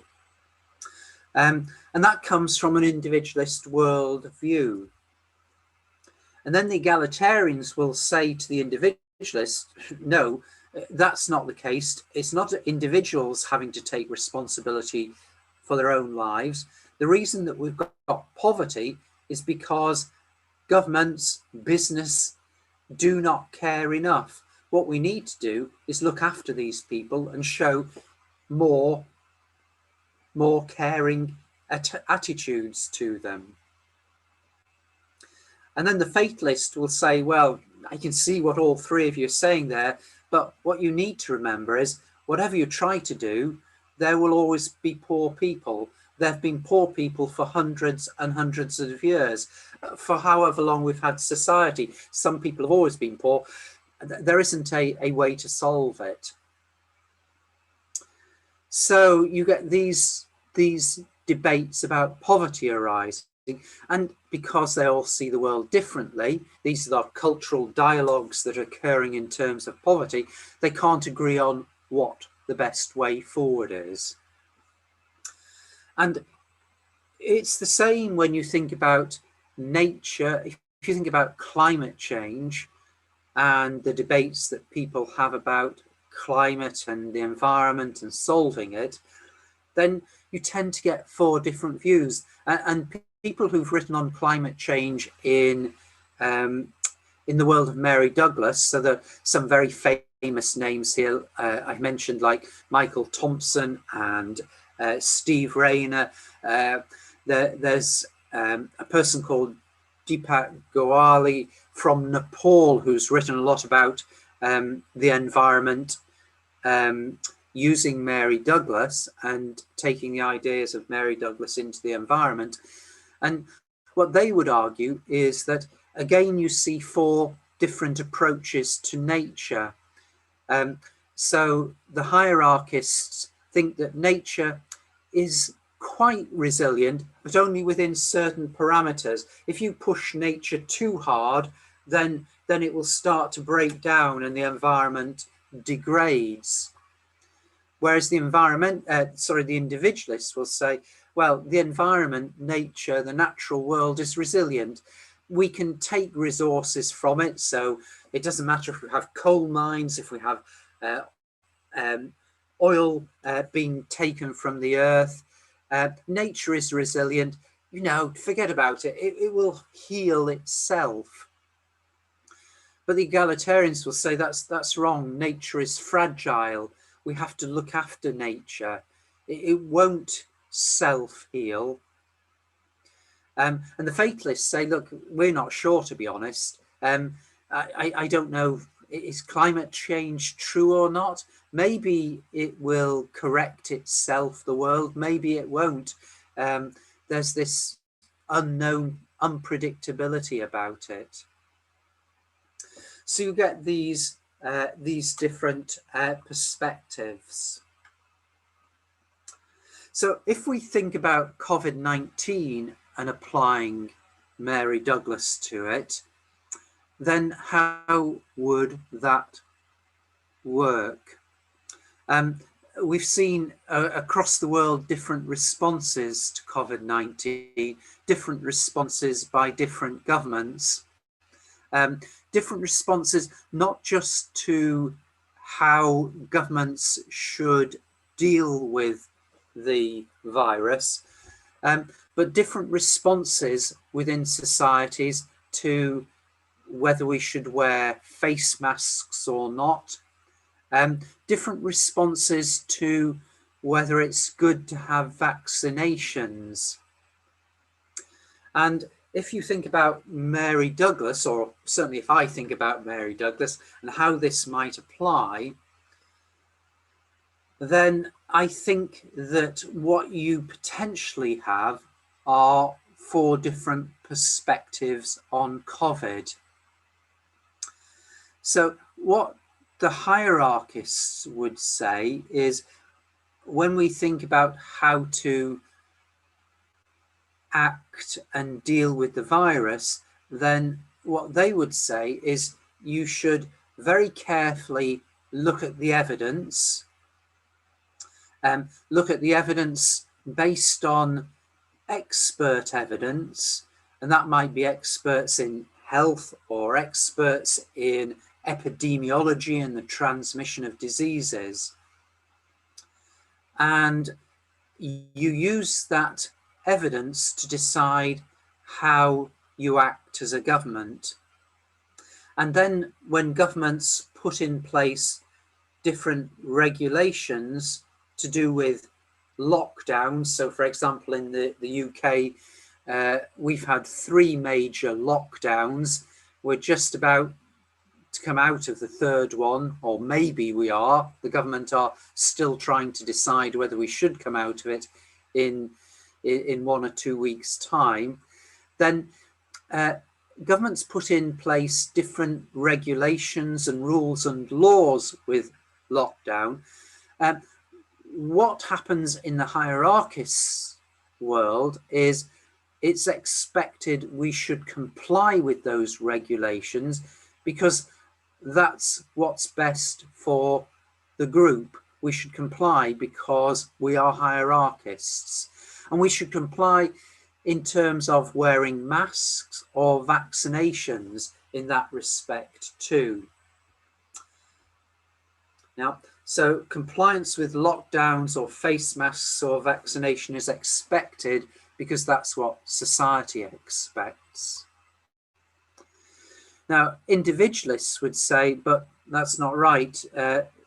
B: And that comes from an individualist world view. And then the egalitarians will say to the individualists, no, that's not the case. It's not individuals having to take responsibility for their own lives. The reason that we've got poverty is because governments, business do not care enough. What we need to do is look after these people and show more caring attitudes to them. And then the fatalist will say, well, I can see what all three of you are saying there, but what you need to remember is whatever you try to do, there will always be poor people. There have been poor people for hundreds and hundreds of years, for however long we've had society. Some people have always been poor. There isn't a way to solve it. So you get these debates about poverty arising, and because they all see the world differently, these are cultural dialogues that are occurring in terms of poverty, they can't agree on what the best way forward is. And it's the same when you think about nature. If you think about climate change and the debates that people have about climate and the environment and solving it, then you tend to get four different views. And people who've written on climate change in the world of Mary Douglas, so there are some very famous names here. I've mentioned like Michael Thompson and Steve Rayner. There's a person called Deepak Goyal from Nepal who's written a lot about the environment, using Mary Douglas and taking the ideas of Mary Douglas into the environment. And what they would argue is that, again, you see four different approaches to nature. So the hierarchists think that nature is quite resilient, but only within certain parameters. If you push nature too hard, then it will start to break down and the environment degrades. Whereas the individualists will say, well, the environment, nature, the natural world is resilient. We can take resources from it. So it doesn't matter if we have coal mines, if we have oil being taken from the earth. Nature is resilient. You know, forget about it. It will heal itself. But the egalitarians will say that's wrong. Nature is fragile. We have to look after nature. It won't self-heal. And the fatalists say, look, we're not sure, to be honest. I don't know, is climate change true or not? Maybe it will correct itself, the world. Maybe it won't. There's this unknown unpredictability about it. So you get these different perspectives. So if we think about COVID-19 and applying Mary Douglas to it, then how would that work? We've seen across the world different responses to COVID-19, different responses by different governments. Different responses, not just to how governments should deal with the virus, but different responses within societies to whether we should wear face masks or not, different responses to whether it's good to have vaccinations. And if you think about Mary Douglas, or certainly if I think about Mary Douglas and how this might apply, then I think that what you potentially have are four different perspectives on COVID. So what the hierarchists would say is, when we think about how to act and deal with the virus, then what they would say is you should very carefully look at the evidence, based on expert evidence, and that might be experts in health or experts in epidemiology and the transmission of diseases. And you use that evidence to decide how you act as a government. And then when governments put in place different regulations to do with lockdowns, so for example in the UK, we've had 3 major lockdowns. We're just about to come out of the 3rd one, or maybe we are. The government are still trying to decide whether we should come out of it in 1 or 2 weeks' time. Then governments put in place different regulations and rules and laws with lockdown. What happens in the hierarchist world is it's expected we should comply with those regulations because that's what's best for the group. We should comply because we are hierarchists, and we should comply in terms of wearing masks or vaccinations in that respect too. Now, so compliance with lockdowns or face masks or vaccination is expected because that's what society expects. Now, individualists would say, but that's not right.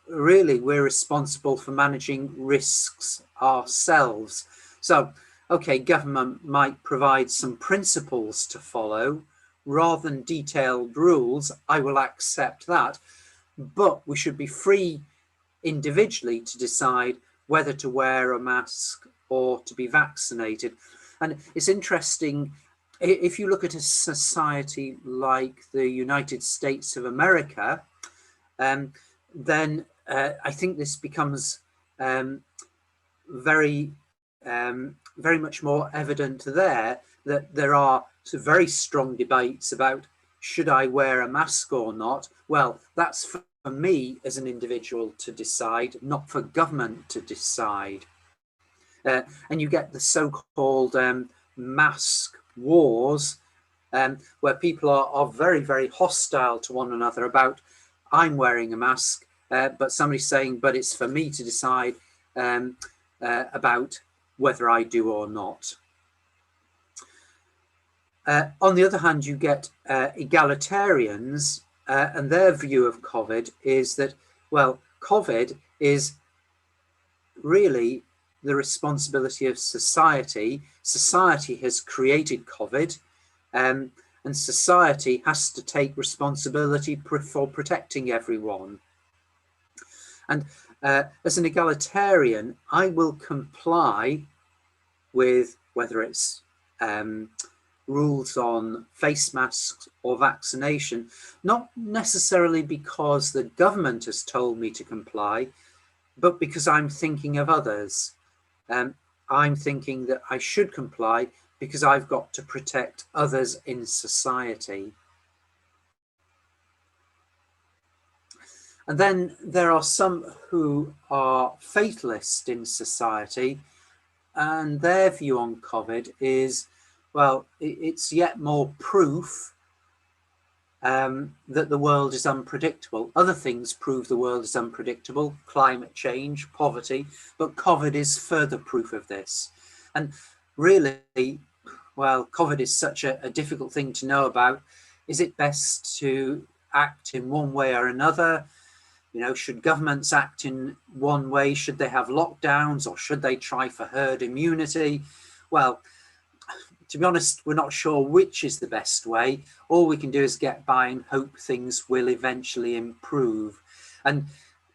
B: Really, we're responsible for managing risks ourselves. So, okay, government might provide some principles to follow rather than detailed rules. I will accept that. But we should be free individually to decide whether to wear a mask or to be vaccinated. And it's interesting, if you look at a society like the United States of America, then I think this becomes very much more evident there, that there are very strong debates about should I wear a mask or not. Well, that's for me as an individual to decide, not for government to decide. And you get the so-called mask wars, where people are very, very hostile to one another about, I'm wearing a mask, but somebody's saying, but it's for me to decide about whether I do or not. On the other hand, you get egalitarians, and their view of COVID is that, well, COVID is really the responsibility of society. Society has created COVID, and society has to take responsibility for protecting everyone. And as an egalitarian, I will comply with whether it's rules on face masks or vaccination, not necessarily because the government has told me to comply, but because I'm thinking of others. I'm thinking that I should comply because I've got to protect others in society. And then there are some who are fatalist in society, and their view on COVID is, well, it's yet more proof that the world is unpredictable. Other things prove the world is unpredictable, climate change, poverty, but COVID is further proof of this. And really, well, COVID is such a difficult thing to know about. Is it best to act in one way or another? You know, should governments act in one way? Should they have lockdowns, or should they try for herd immunity? Well, to be honest, we're not sure which is the best way. All we can do is get by and hope things will eventually improve. And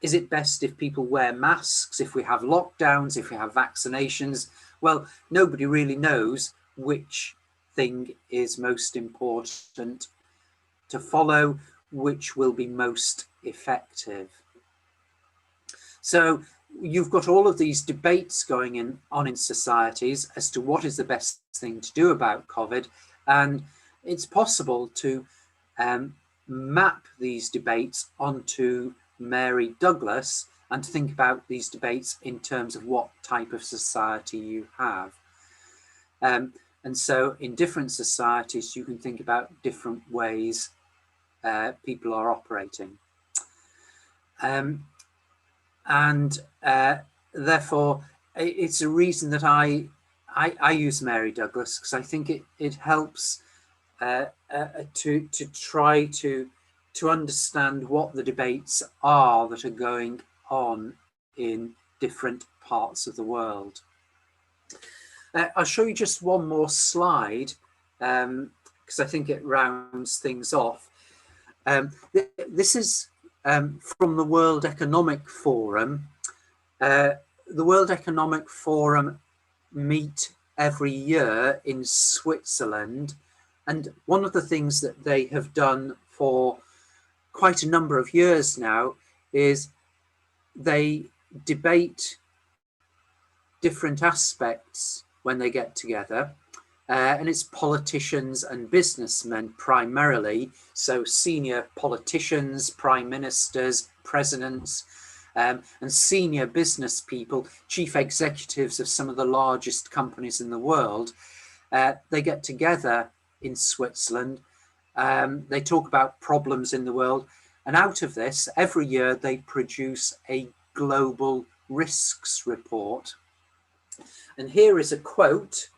B: is it best if people wear masks, if we have lockdowns, if we have vaccinations? Well, nobody really knows which thing is most important to follow, which will be most effective. So you've got all of these debates going on in societies as to what is the best thing to do about COVID, and it's possible to map these debates onto Mary Douglas and to think about these debates in terms of what type of society you have. And so in different societies, you can think about different ways people are operating. Therefore, it's a reason that I use Mary Douglas, because I think it helps to try to understand what the debates are that are going on in different parts of the world. I'll show you just one more slide, because I think it rounds things off. This is from the World Economic Forum. The World Economic Forum meet every year in Switzerland, and one of the things that they have done for quite a number of years now is they debate different aspects when they get together, and it's politicians and businessmen primarily, so senior politicians, prime ministers, presidents, and senior business people, chief executives of some of the largest companies in the world. They get together in Switzerland, they talk about problems in the world, and out of this, every year they produce a global risks report. And here is a quote: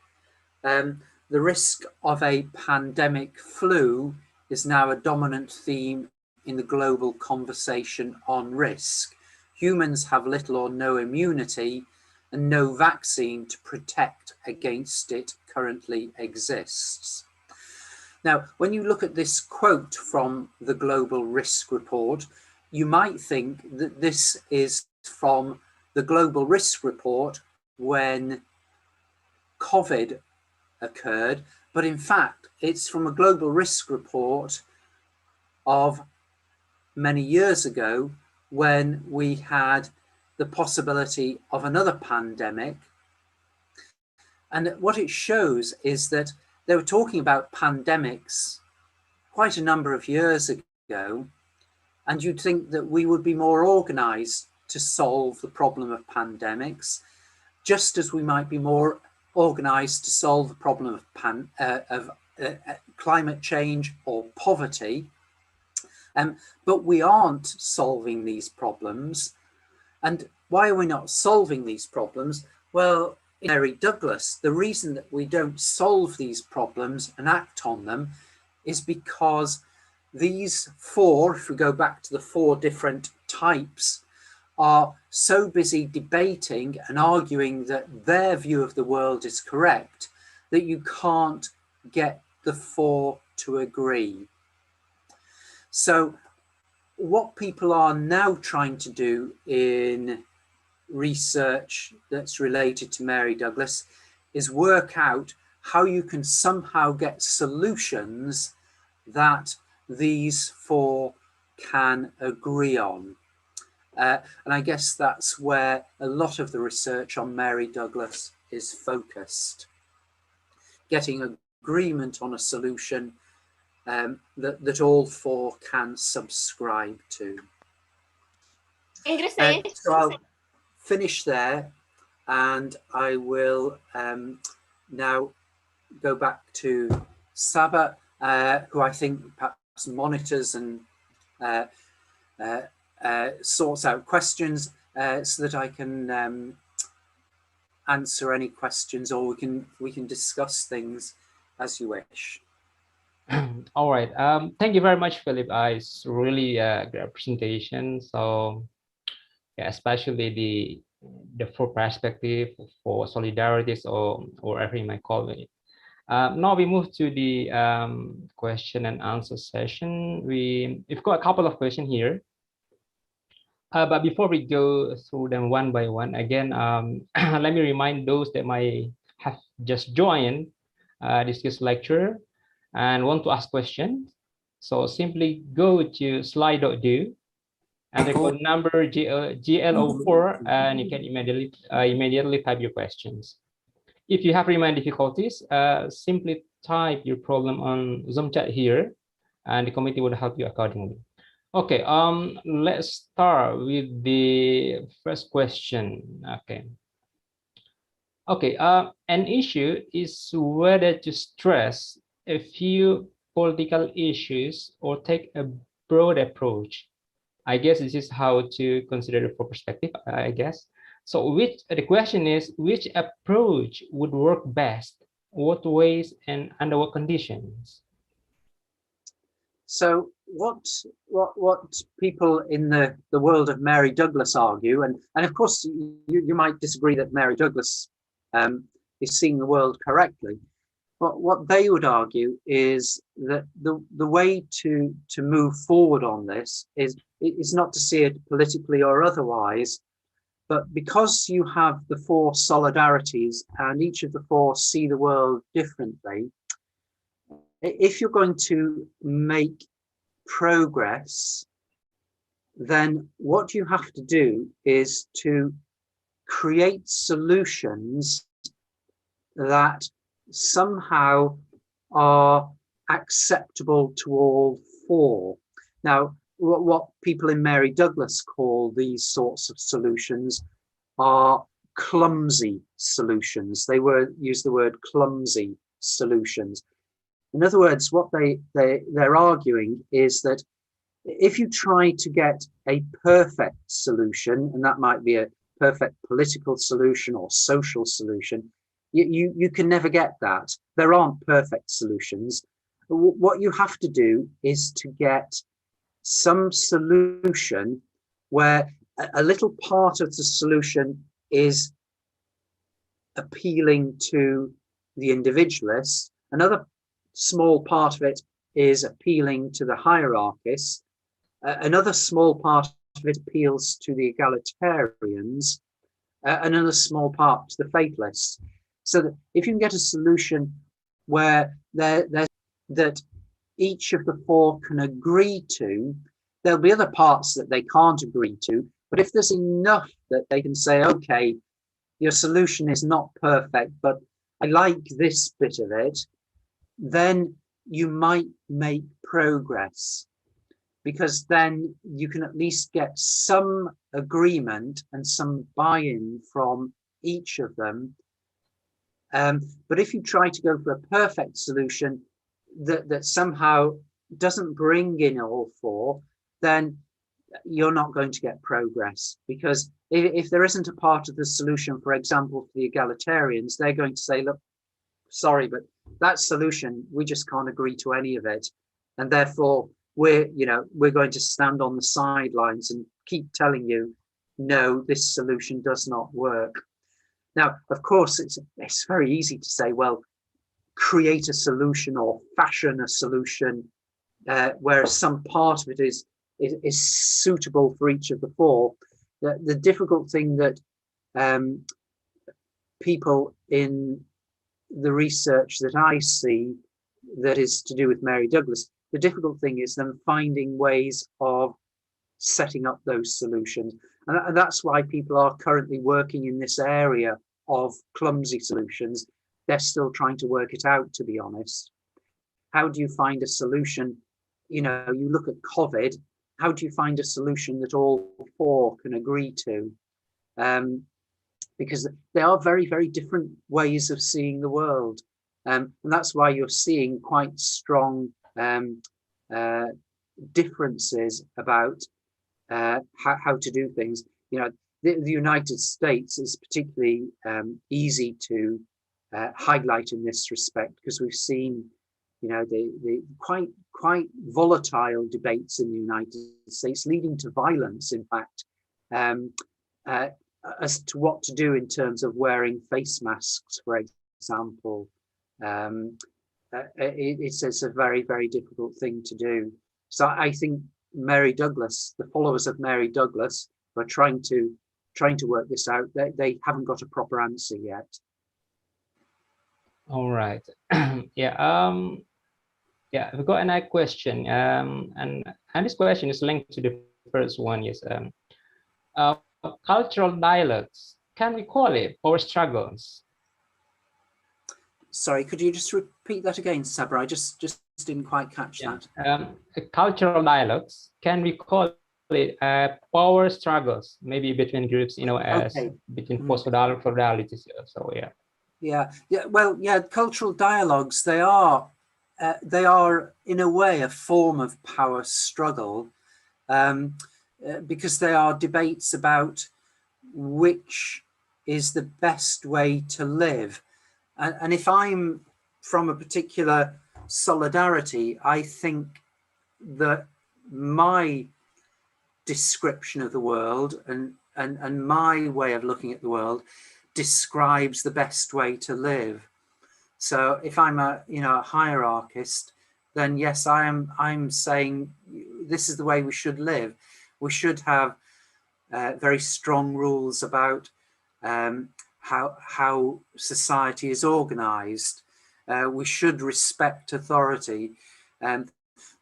B: the risk of a pandemic flu is now a dominant theme in the global conversation on risk. Humans have little or no immunity, and no vaccine to protect against it currently exists. Now, when you look at this quote from the Global Risk Report, you might think that this is from the Global Risk Report when COVID occurred, but in fact, it's from a Global Risk Report of many years ago when we had the possibility of another pandemic. And what it shows is that they were talking about pandemics quite a number of years ago, and you'd think that we would be more organized to solve the problem of pandemics, just as we might be more organized to solve the problem of climate change or poverty. But we aren't solving these problems. And why are we not solving these problems? Well, in Mary Douglas, the reason that we don't solve these problems and act on them is because these four, if we go back to the four different types, are so busy debating and arguing that their view of the world is correct that you can't get the four to agree. So what people are now trying to do in research that's related to Mary Douglas is work out how you can somehow get solutions that these four can agree on. And I guess that's where a lot of the research on Mary Douglas is focused. Getting agreement on a solution that all four can subscribe to. So I'll finish there, and I will now go back to Saba, who I think perhaps monitors and sorts out questions so that I can answer any questions, or we can discuss things as you wish.
A: All right. Thank you very much, Philip. It's really a great presentation. So, yeah, especially the full perspective for solidarities or everything you might call it. Now we move to the question and answer session. We've got a couple of questions here. But before we go through them one by one, again, let me remind those that might have just joined this lecture and want to ask questions. So simply go to slide.do and record number GLO4, and you can immediately type your questions. If you have remain difficulties, simply type your problem on Zoom chat here, and the committee will help you accordingly. Okay, let's start with the first question. Okay. Okay, an issue is whether to stress a few political issues or take a broad approach. I guess this is how to consider it for perspective, I guess. So the question is, which approach would work best? What ways and under what conditions?
B: So what people in the world of Mary Douglas argue, and of course you might disagree that Mary Douglas is seeing the world correctly, but what they would argue is that the way to move forward on this is not to see it politically or otherwise, but because you have the four solidarities and each of the four see the world differently, if you're going to make progress, then what you have to do is to create solutions that somehow are acceptable to all four. Now, what people in Mary Douglas call these sorts of solutions are clumsy solutions. They use the word clumsy solutions. In other words, what they're arguing is that if you try to get a perfect solution, and that might be a perfect political solution or social solution, you can never get that. There aren't perfect solutions. What you have to do is to get some solution where a little part of the solution is appealing to the individualist, another small part of it is appealing to the hierarchists, another small part of it appeals to the egalitarians, another small part to the fatalists. So that if you can get a solution where that each of the four can agree to, there'll be other parts that they can't agree to, but if there's enough that they can say, okay, your solution is not perfect, but I like this bit of it, then you might make progress, because then you can at least get some agreement and some buy-in from each of them. But if you try to go for a perfect solution that somehow doesn't bring in all four, then you're not going to get progress, because if there isn't a part of the solution, for example, for the egalitarians, they're going to say, look, sorry, but that solution, we just can't agree to any of it. And therefore, we're going to stand on the sidelines and keep telling you, no, this solution does not work. Now, of course, it's very easy to say, well, create a solution or fashion a solution where some part of it is suitable for each of the four. The difficult thing that people in the research that I see that is to do with Mary Douglas, the difficult thing is them finding ways of setting up those solutions. And that's why people are currently working in this area of clumsy solutions. They're still trying to work it out, to be honest. How do you find a solution? You look at COVID, how do you find a solution that all four can agree to? Because they are very, very different ways of seeing the world. And that's why you're seeing quite strong differences about how to do things. The United States is particularly easy to highlight in this respect, because we've seen, the quite volatile debates in the United States, leading to violence, in fact, as to what to do in terms of wearing face masks, for example. It's a very, very difficult thing to do. So I think Mary Douglas, the followers of Mary Douglas, are trying to work this out. They haven't got a proper answer yet.
A: All right. Yeah, we've got another question, and this question is linked to the first one. Yes, cultural dialogues. Can we call it power struggles?
B: Sorry, could you just repeat that again, Sabra? I just didn't quite catch that.
A: Cultural dialogues. Can we call it power struggles, maybe between groups, as
B: Okay.
A: between post-feudalities. So yeah.
B: Yeah. Well, yeah. Cultural dialogues, they are in a way a form of power struggle, because they are debates about which is the best way to live. And if I'm from a particular solidarity, I think that my description of the world and my way of looking at the world describes the best way to live. So if I'm a hierarchist, then yes, I'm saying this is the way we should live. We should have very strong rules about how society is organized. We should respect authority.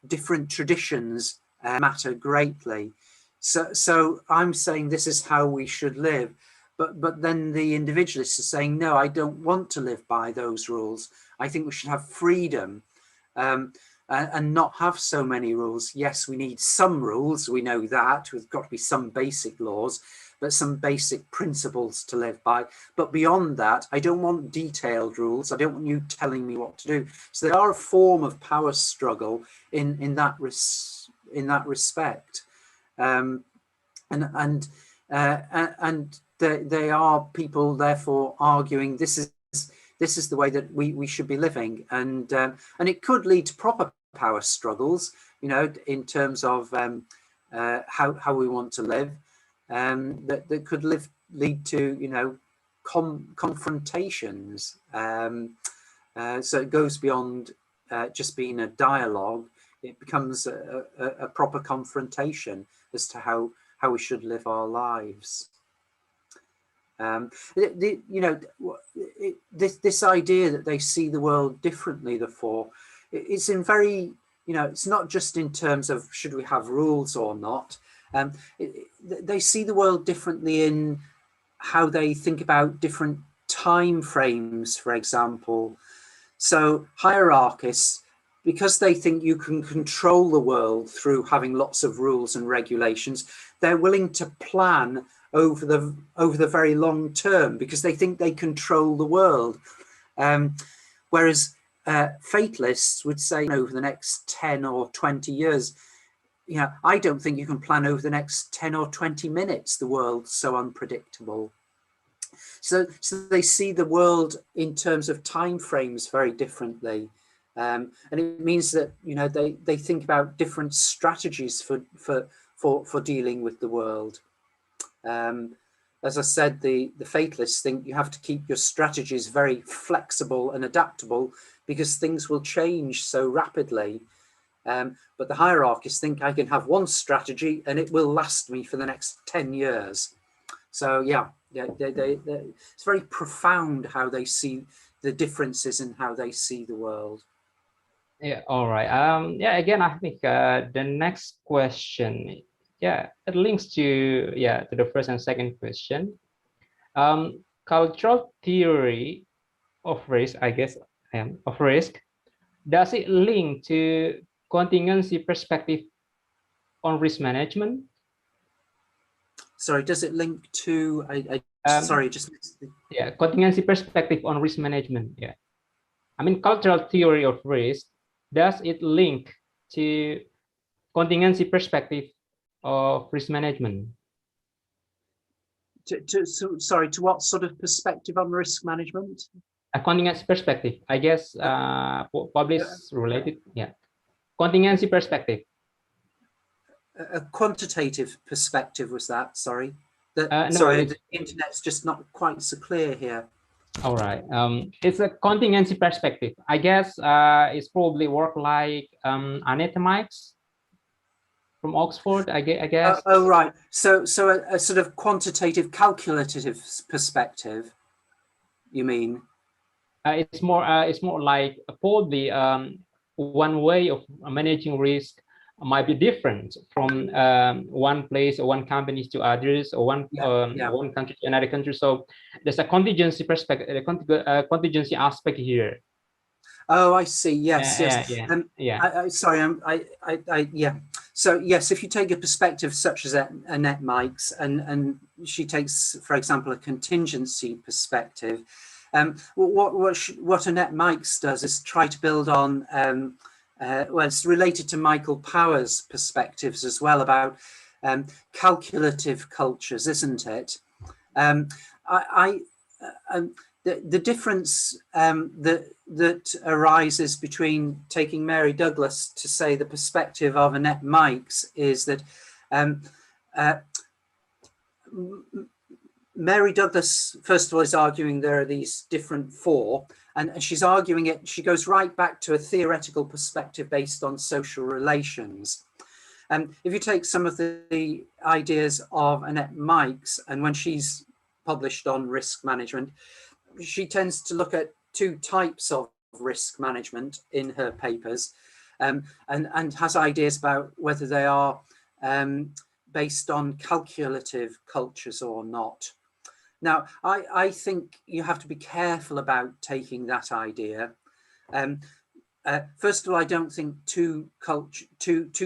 B: Different traditions matter greatly. So I'm saying this is how we should live. But then the individualists are saying, no, I don't want to live by those rules. I think we should have freedom, and not have so many rules. Yes, we need some rules. We know that. We've got to be some basic laws, but some basic principles to live by. But beyond that, I don't want detailed rules. I don't want you telling me what to do. So they are a form of power struggle in that respect. And they are people therefore arguing this is the way that we should be living, and it could lead to proper power struggles, in terms of how we want to live, that could lead to confrontations. So it goes beyond just being a dialogue. It becomes a proper confrontation as to how we should live our lives. This idea that they see the world differently, therefore, it's in very, it's not just in terms of should we have rules or not. They see the world differently in how they think about different time frames, for example. So hierarchists, because they think you can control the world through having lots of rules and regulations, they're willing to plan over the very long term because they think they control the world. Whereas fatalists would say over the next 10 or 20 years, I don't think you can plan over the next 10 or 20 minutes. The world's so unpredictable. So they see the world in terms of time frames very differently. And it means that they think about different strategies for dealing with the world. As I said, the fatalists think you have to keep your strategies very flexible and adaptable because things will change so rapidly. But the hierarchists think I can have one strategy and it will last me for the next 10 years. So yeah, it's very profound how they see the differences in how they see the world.
A: Yeah, all right. Yeah, again, I think the next question, yeah, it links to the first and second question. Cultural theory of risk, I guess, of risk, does it link to contingency perspective on risk management?
B: Sorry, does it link to? Sorry, just
A: contingency perspective on risk management. Yeah, I mean, cultural theory of risk, does it link to contingency perspective of risk management?
B: Sorry, to what sort of perspective on risk management?
A: A contingency perspective, I guess, probably related. Yeah, contingency perspective.
B: A quantitative perspective, was that? Sorry.
A: No,
B: sorry, the internet's just not quite so clear here.
A: All right. It's a contingency perspective. I guess it's probably work like anatomics from Oxford, I guess.
B: Oh, right. So a sort of quantitative, calculative perspective, you mean?
A: It's more like probably one way of managing risk might be different from one place or one company to others, or one country to another country. So there's a contingency perspective, a contingency aspect here.
B: Oh, I see. Yes, yes.
A: Yeah.
B: Sorry, yeah. So yes, if you take a perspective such as Annette Mikes, and she takes, for example, a contingency perspective, what Annette Mikes does is try to build on, well, it's related to Michael Power's perspectives as well about calculative cultures, isn't it? The difference that arises between taking Mary Douglas to, say, the perspective of Annette Mikes is that Mary Douglas, first of all, is arguing there are these different four, and she's arguing it, she goes right back to a theoretical perspective based on social relations. If you take some of the ideas of Annette Mikes, and when she's published on risk management, she tends to look at two types of risk management in her papers, and has ideas about whether they are based on calculative cultures or not. Now, I think you have to be careful about taking that idea. First of all, I don't think two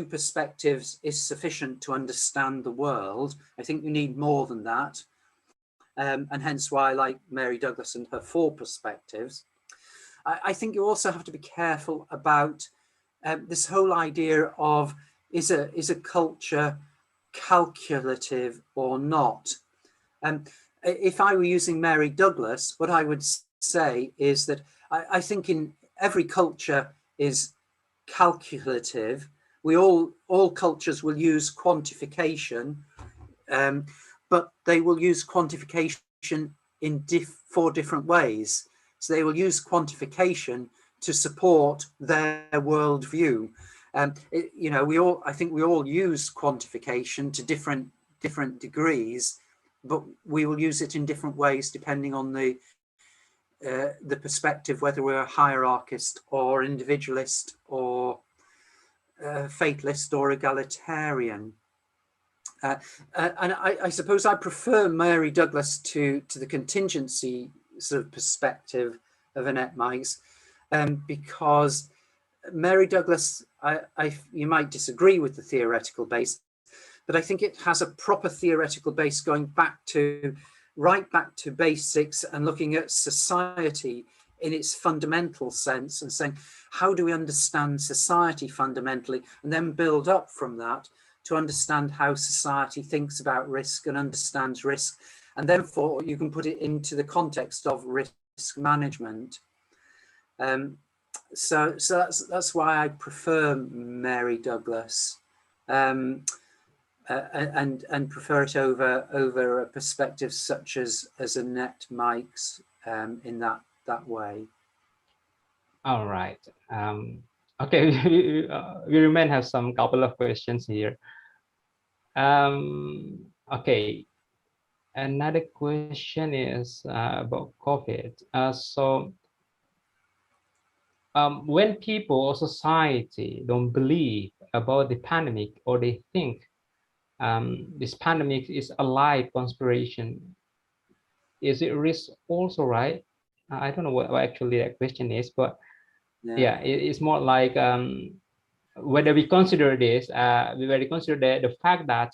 B: perspectives is sufficient to understand the world. I think you need more than that. And hence why I like Mary Douglas and her four perspectives. I think you also have to be careful about this whole idea of is a culture calculative or not. If I were using Mary Douglas, what I would say is that I think in every culture is calculative. All cultures will use quantification, but they will use quantification in four different ways. So they will use quantification to support their worldview. You know, I think we all use quantification to different degrees, but we will use it in different ways depending on the perspective, whether we're a hierarchist or individualist or fatalist or egalitarian. And I suppose I prefer Mary Douglas to the contingency sort of perspective of Annette Mikes, because Mary Douglas, you might disagree with the theoretical base, but I think it has a proper theoretical base going right back to basics and looking at society in its fundamental sense and saying, how do we understand society fundamentally, and then build up from that to understand how society thinks about risk and understands risk, and then you can put it into the context of risk management. So that's why I prefer Mary Douglas, and prefer it over a perspective such as Annette Mikes in that way.
A: All right. Okay, we remain have some couple of questions here. Okay, another question is about COVID. When people or society don't believe about the pandemic, or they think this pandemic is a lie conspiration, is it risk also, right? I don't know what actually that question is, but yeah, it's more like whether we consider this, whether we consider the fact that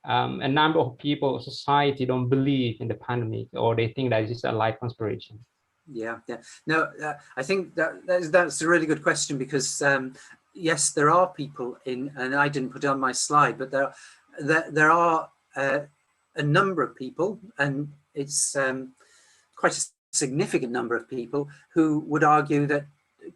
A: a number of people, society don't believe in the pandemic, or they think that it's a lie conspiration.
B: Yeah. No, I think that's a really good question, because yes, there are people and I didn't put it on my slide, but there are a number of people, and it's quite a significant number of people, who would argue that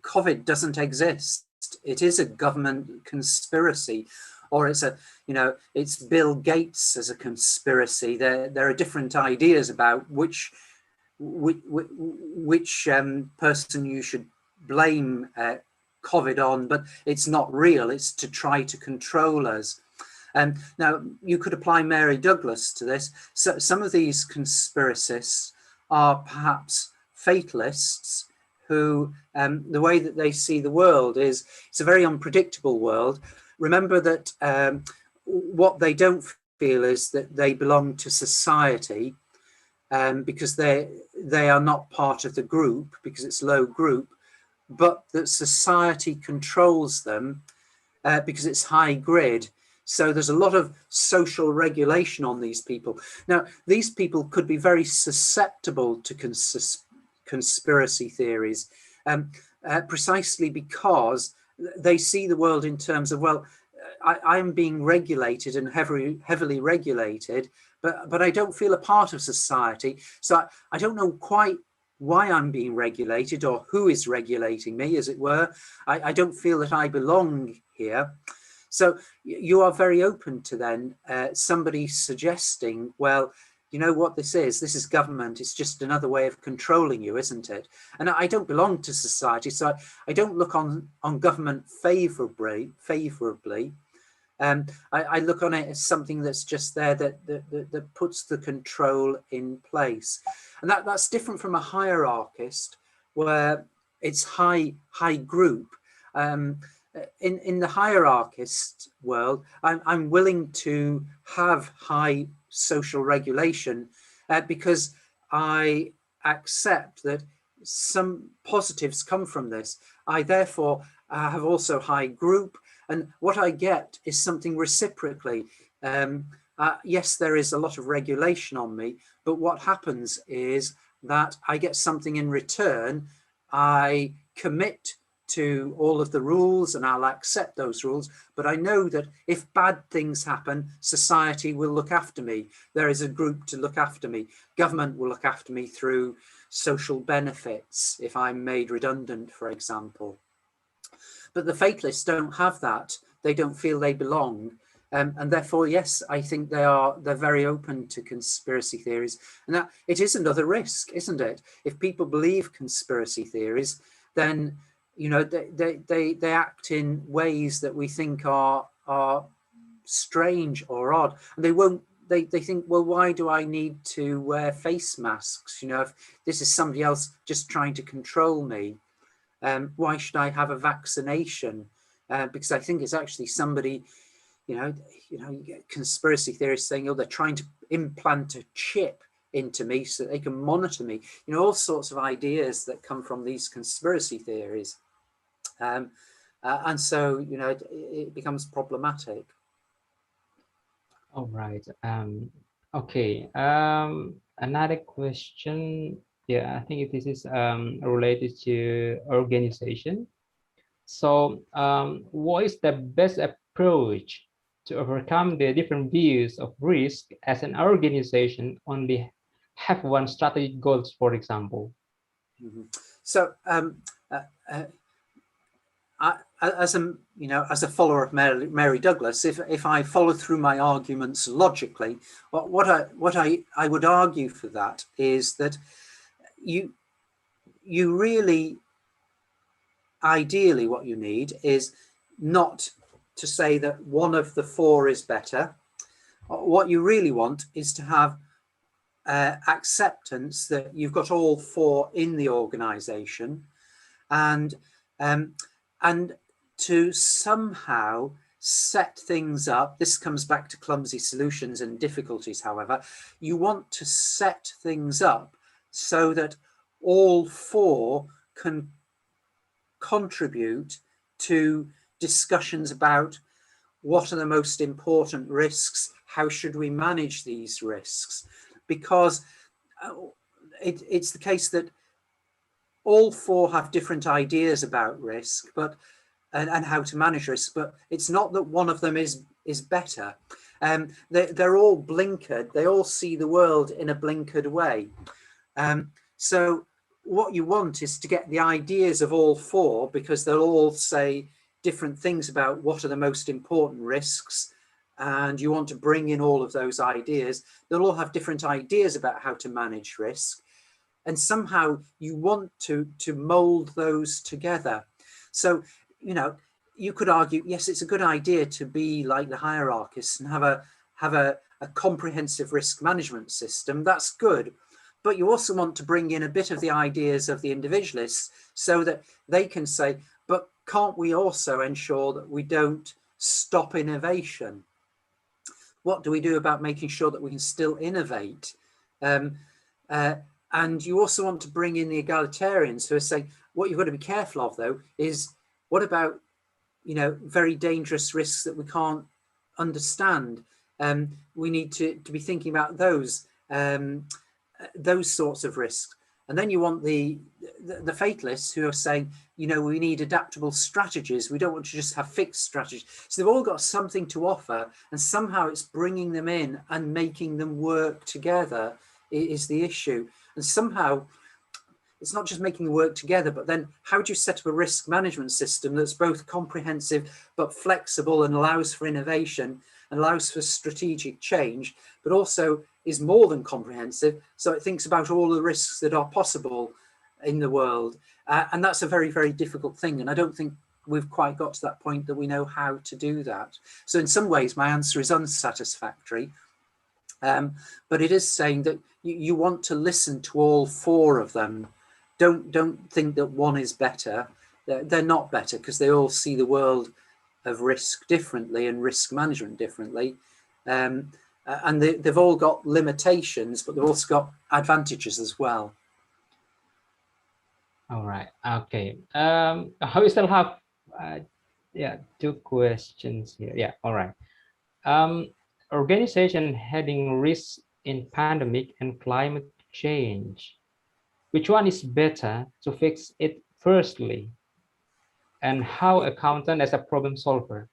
B: COVID doesn't exist. It is a government conspiracy, or it's Bill Gates as a conspiracy. There are different ideas about which person you should blame COVID on, but it's not real. It's to try to control us. Now, you could apply Mary Douglas to this. So some of these conspiracists are perhaps fatalists who, the way that they see the world is, it's a very unpredictable world. Remember that what they don't feel is that they belong to society, because they are not part of the group, because it's low group, but that society controls them, because it's high grid. So there's a lot of social regulation on these people. Now, these people could be very susceptible to conspiracy theories, precisely because they see the world in terms of, well, I'm being regulated and heavily regulated, but I don't feel a part of society. So I don't know quite why I'm being regulated or who is regulating me, as it were. I don't feel that I belong here. So you are very open to then somebody suggesting, well, you know what this is? This is government. It's just another way of controlling you, isn't it? And I don't belong to society, so I don't look on government favorably. I look on it as something that's just there that puts the control in place. And that's different from a hierarchist, where it's high group. In the hierarchist world, I'm willing to have high social regulation because I accept that some positives come from this. I therefore have also high group, and what I get is something reciprocally. Yes, there is a lot of regulation on me, but what happens is that I get something in return. I commit to all of the rules and I'll accept those rules, but I know that if bad things happen, society will look after me. There is a group to look after me. Government will look after me through social benefits if I'm made redundant, for example. But the fatalists don't have that. They don't feel they belong. And therefore, yes, I think they're very open to conspiracy theories. And that it is another risk, isn't it? If people believe conspiracy theories, then you know they act in ways that we think are strange or odd, and they think, well, why do I need to wear face masks? You know, if this is somebody else just trying to control me, why should I have a vaccination? Because I think it's actually somebody, you get conspiracy theorists saying, oh, they're trying to implant a chip into me so that they can monitor me. You know, all sorts of ideas that come from these conspiracy theories. And so, you know, it becomes problematic.
A: All right. Okay. Another question. Yeah, I think this is related to organization. So, what is the best approach to overcome the different views of risk as an organization only have one strategic goals, for example?
B: Mm-hmm. So, as a follower of Mary Douglas, if I follow through my arguments logically, what I would argue for that is that you really, ideally, what you need is not to say that one of the four is better. What you really want is to have acceptance that you've got all four in the organization, and to somehow set things up. This comes back to clumsy solutions and difficulties, however. You want to set things up so that all four can contribute to discussions about what are the most important risks, how should we manage these risks, because it's the case that all four have different ideas about risk, and how to manage risk, but it's not that one of them is better. They're all blinkered. They all see the world in a blinkered way. So what you want is to get the ideas of all four, because they'll all say different things about what are the most important risks, and you want to bring in all of those ideas. They'll all have different ideas about how to manage risk, and somehow you want to mold those together. So, you know, you could argue, yes, it's a good idea to be like the hierarchists and have a comprehensive risk management system. That's good. But you also want to bring in a bit of the ideas of the individualists so that they can say, but can't we also ensure that we don't stop innovation? What do we do about making sure that we can still innovate? And you also want to bring in the egalitarians who are saying, what you've got to be careful of, though, is what about you know, very dangerous risks that we can't understand. We need to be thinking about those sorts of risks. And then you want the fatalists who are saying, you know, we need adaptable strategies. We don't want to just have fixed strategies. So they've all got something to offer, and somehow it's bringing them in and making them work together is the issue. And somehow it's not just making them work together, but then how do you set up a risk management system that's both comprehensive but flexible and allows for innovation and allows for strategic change, but also is more than comprehensive, so it thinks about all the risks that are possible in the world. And that's a very, very difficult thing. And I don't think we've quite got to that point that we know how to do that. So in some ways, my answer is unsatisfactory. But it is saying that you want to listen to all four of them. Don't think that one is better. They're not better, because they all see the world of risk differently and risk management differently. And they've all got limitations, but they've also got advantages as well.
A: All right. Okay. We still have yeah, 2 questions here. Yeah. All right. Organization heading risk in pandemic and climate change. Which one is better to fix it firstly? And how accountant as a problem solver?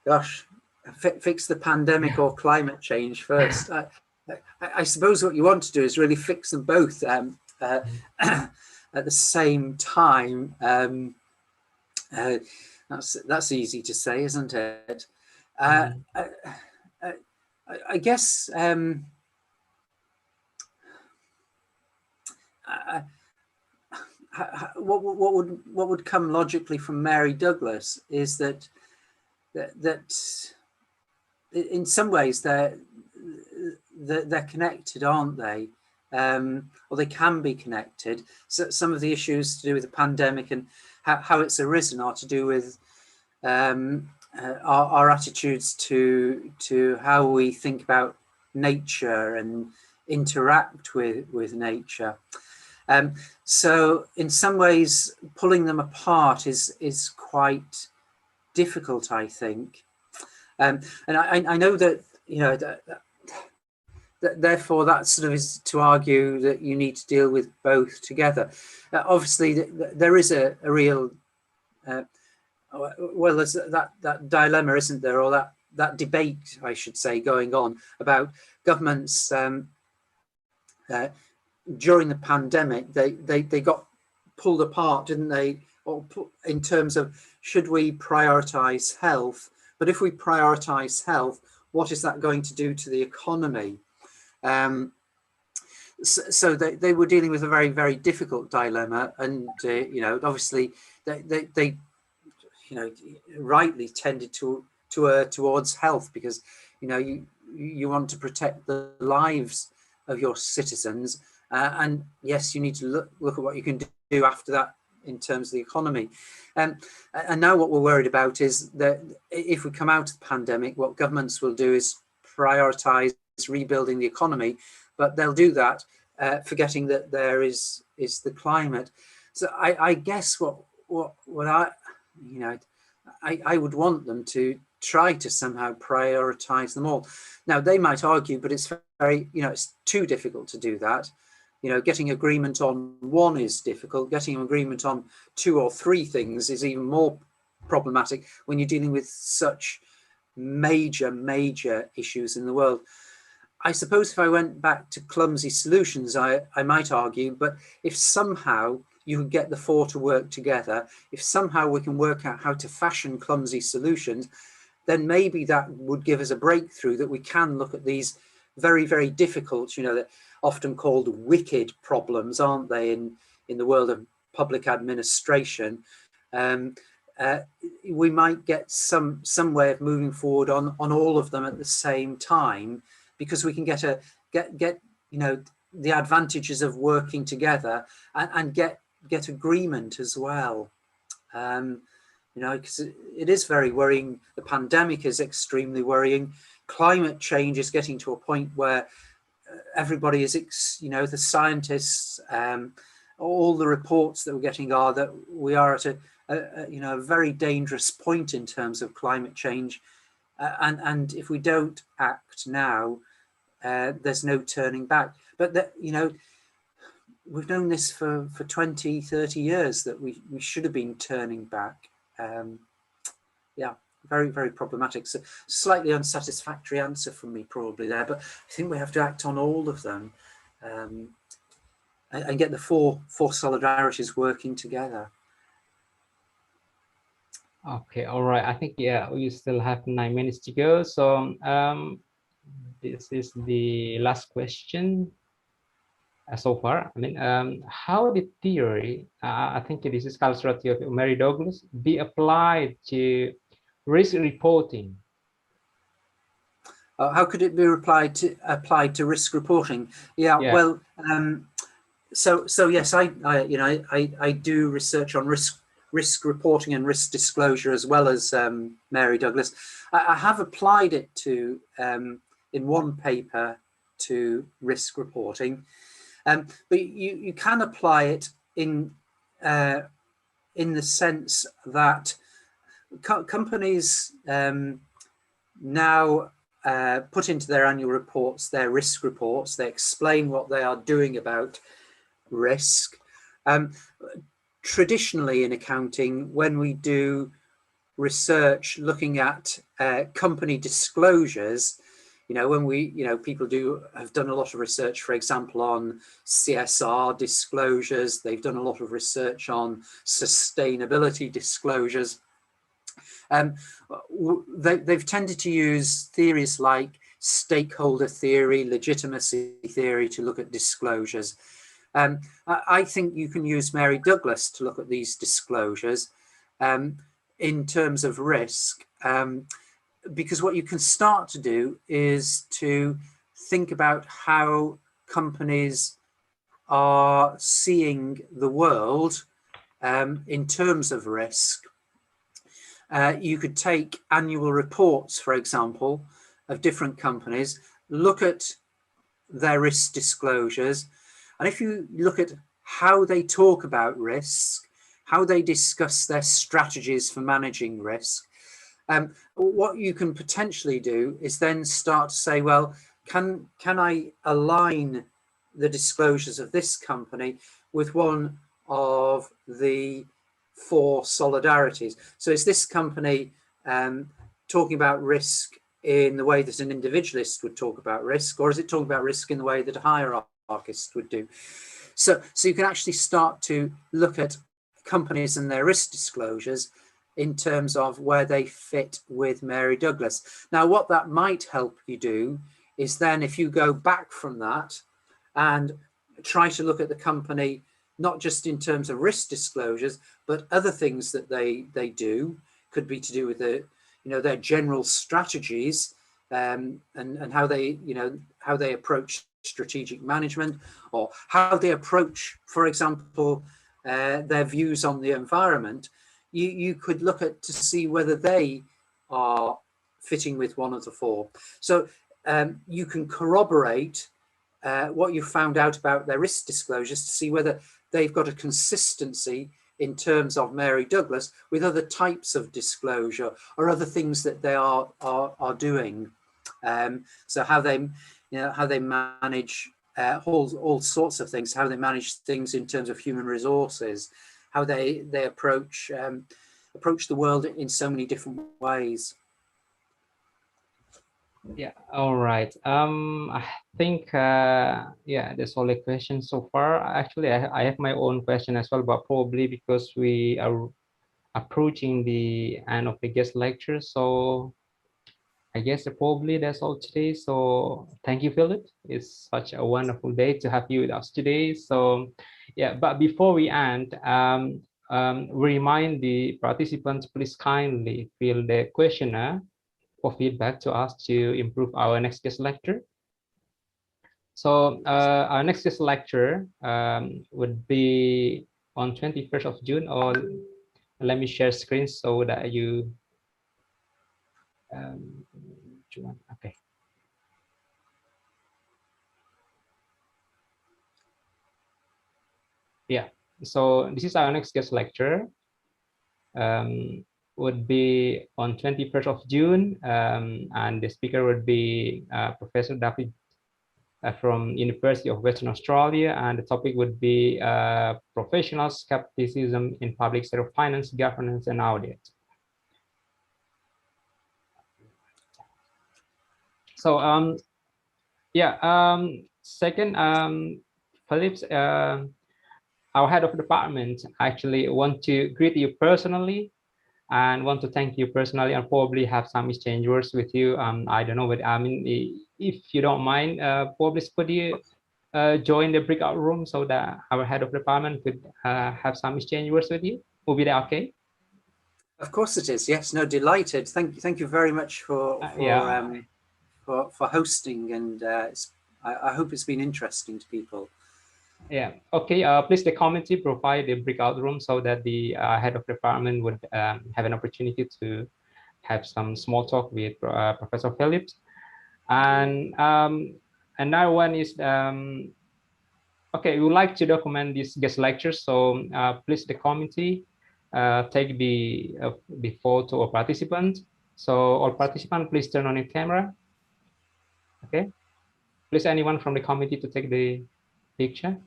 B: Gosh, fix the pandemic or climate change first. I suppose what you want to do is really fix them both at the same time. That's easy to say, isn't it? I guess what would come logically from Mary Douglas is that in some ways they're connected, aren't they? Or they can be connected. So some of the issues to do with the pandemic and how it's arisen are to do with our attitudes to how we think about nature and interact with nature. So in some ways, pulling them apart is quite difficult, I think. And I know that, you know, that therefore that sort of is to argue that you need to deal with both together. Obviously, there is a real, well, there's that dilemma, isn't there, or that debate, I should say, going on about governments during the pandemic. They got pulled apart, didn't they, or in terms of should we prioritize health? But if we prioritize health, what is that going to do to the economy? So they were dealing with a very, very difficult dilemma, and you know, obviously they you know, rightly tended towards health, because you know, you want to protect the lives of your citizens, and yes, you need to look at what you can do after that in terms of the economy. And now what we're worried about is that if we come out of the pandemic, what governments will do is prioritize rebuilding the economy, but they'll do that forgetting that there is the climate. So I guess what I, you know, I would want them to try to somehow prioritize them all. Now they might argue, but it's very, you know, it's too difficult to do that. You know, getting agreement on one is difficult. Getting an agreement on 2 or 3 things is even more problematic when you're dealing with such major issues in the world. I suppose if I went back to clumsy solutions, I might argue, but if somehow you can get the 4 to work together, if somehow we can work out how to fashion clumsy solutions, then maybe that would give us a breakthrough, that we can look at these very, very difficult, you know, that often called wicked problems, aren't they, in the world of public administration. We might get some way of moving forward on all of them at the same time, because we can get you know, the advantages of working together and get agreement as well. You know, because it is very worrying. The pandemic is extremely worrying. Climate change is getting to a point where everybody is, you know, the scientists, all the reports that we're getting are that we are at a very dangerous point in terms of climate change. And if we don't act now, there's no turning back. But that, we've known this for 20, 30 years, that we should have been turning back. Yeah, very, very problematic. So slightly unsatisfactory answer from me probably there, but I think we have to act on all of them, and get the four solidarities working together.
A: Okay, all right. I think, yeah, we still have 9 minutes to go. So this is the last question so far. I mean, how did theory, I think this is cultural theory of Mary Douglas, be applied to risk reporting?
B: How could it be applied to risk reporting? Yeah. Well, so yes, I do research on risk reporting and risk disclosure, as well as Mary Douglas. I have applied it to in one paper to risk reporting, but you can apply it in the sense that companies now put into their annual reports their risk reports. They explain what they are doing about risk. Traditionally in accounting, when we do research looking at company disclosures, when people have done a lot of research, for example, on CSR disclosures. They've done a lot of research on sustainability disclosures. They've tended to use theories like stakeholder theory, legitimacy theory to look at disclosures. I think you can use Mary Douglas to look at these disclosures in terms of risk, because what you can start to do is to think about how companies are seeing the world in terms of risk. You could take annual reports, for example, of different companies, look at their risk disclosures, and if you look at how they talk about risk, how they discuss their strategies for managing risk, what you can potentially do is then start to say, well, can I align the disclosures of this company with one of the 4 solidarities? So is this company talking about risk in the way that an individualist would talk about risk, or is it talking about risk in the way that a hierarchist would do? So you can actually start to look at companies and their risk disclosures in terms of where they fit with Mary Douglas. Now, what that might help you do is then, if you go back from that and try to look at the company, not just in terms of risk disclosures, but other things that they do, could be to do with their general strategies, and how they approach strategic management, or how they approach, for example, their views on the environment. You could look at to see whether they are fitting with one of the 4. So you can corroborate what you found out about their risk disclosures to see whether they've got a consistency in terms of Mary Douglas with other types of disclosure or other things that they are doing. So how they manage all sorts of things, how they manage things in terms of human resources, how they approach the world in so many different ways.
A: Yeah, all right. I think yeah, that's all the questions so far. Actually, I have my own question as well, but probably because we are approaching the end of the guest lecture, so I guess probably that's all today. So thank you, Philip. It's such a wonderful day to have you with us today. So yeah, but before we end, we remind the participants, please kindly fill the questionnaire for feedback to us to improve our next guest lecture. So our next guest lecture would be on 21st of June, or let me share screen so that you okay. Yeah, so this is our next guest lecture. would be on 21st of June, and the speaker would be Professor David from University of Western Australia, and the topic would be professional skepticism in public sector finance, governance, and audit. So second, Phillips, our head of department, actually want to greet you personally and want to thank you personally and probably have some exchange words with you. I don't know, but I mean, if you don't mind, probably could you join the breakout room so that our head of department could have some exchange words with you? Will be that okay?
B: Of course it is. Yes, no, delighted. Thank you very much for hosting, and I hope it's been interesting to people.
A: Yeah. Okay. Please, the committee provide the breakout room so that the head of department would have an opportunity to have some small talk with Professor Phillips. And another one is okay. We would like to document this guest lecture, so please, the committee take the photo of participants. So all participants, please turn on your camera. Okay. Please, anyone from the committee to take the picture.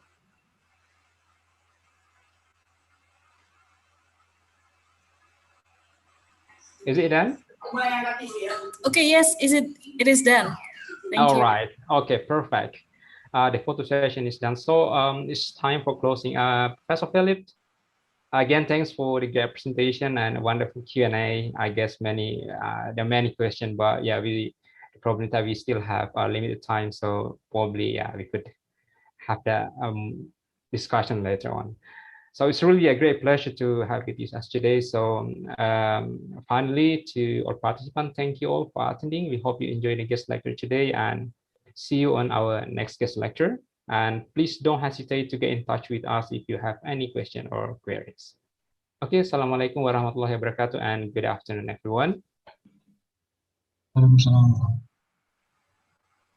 A: Is it done?
C: Okay, yes, it is done. Thank
A: All
C: you.
A: right. Okay, perfect. The photo session is done. So it's time for closing. Professor Phillips, again, thanks for the great presentation and wonderful Q&A. I guess there are many questions, but yeah, the problem is that we still have limited time, so probably we could have the discussion later on. So it's really a great pleasure to have you with us today. So finally, to all participants, thank you all for attending. We hope you enjoyed the guest lecture today, and see you on our next guest lecture. And please don't hesitate to get in touch with us if you have any question or queries. Okay, Assalamualaikum warahmatullahi wabarakatuh, and good afternoon, everyone.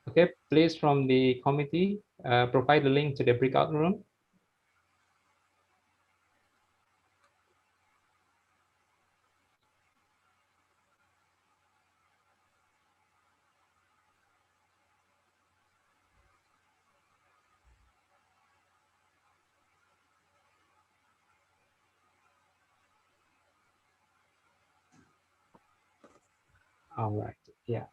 A: Okay, please, from the committee, provide the link to the breakout room. All right, yeah.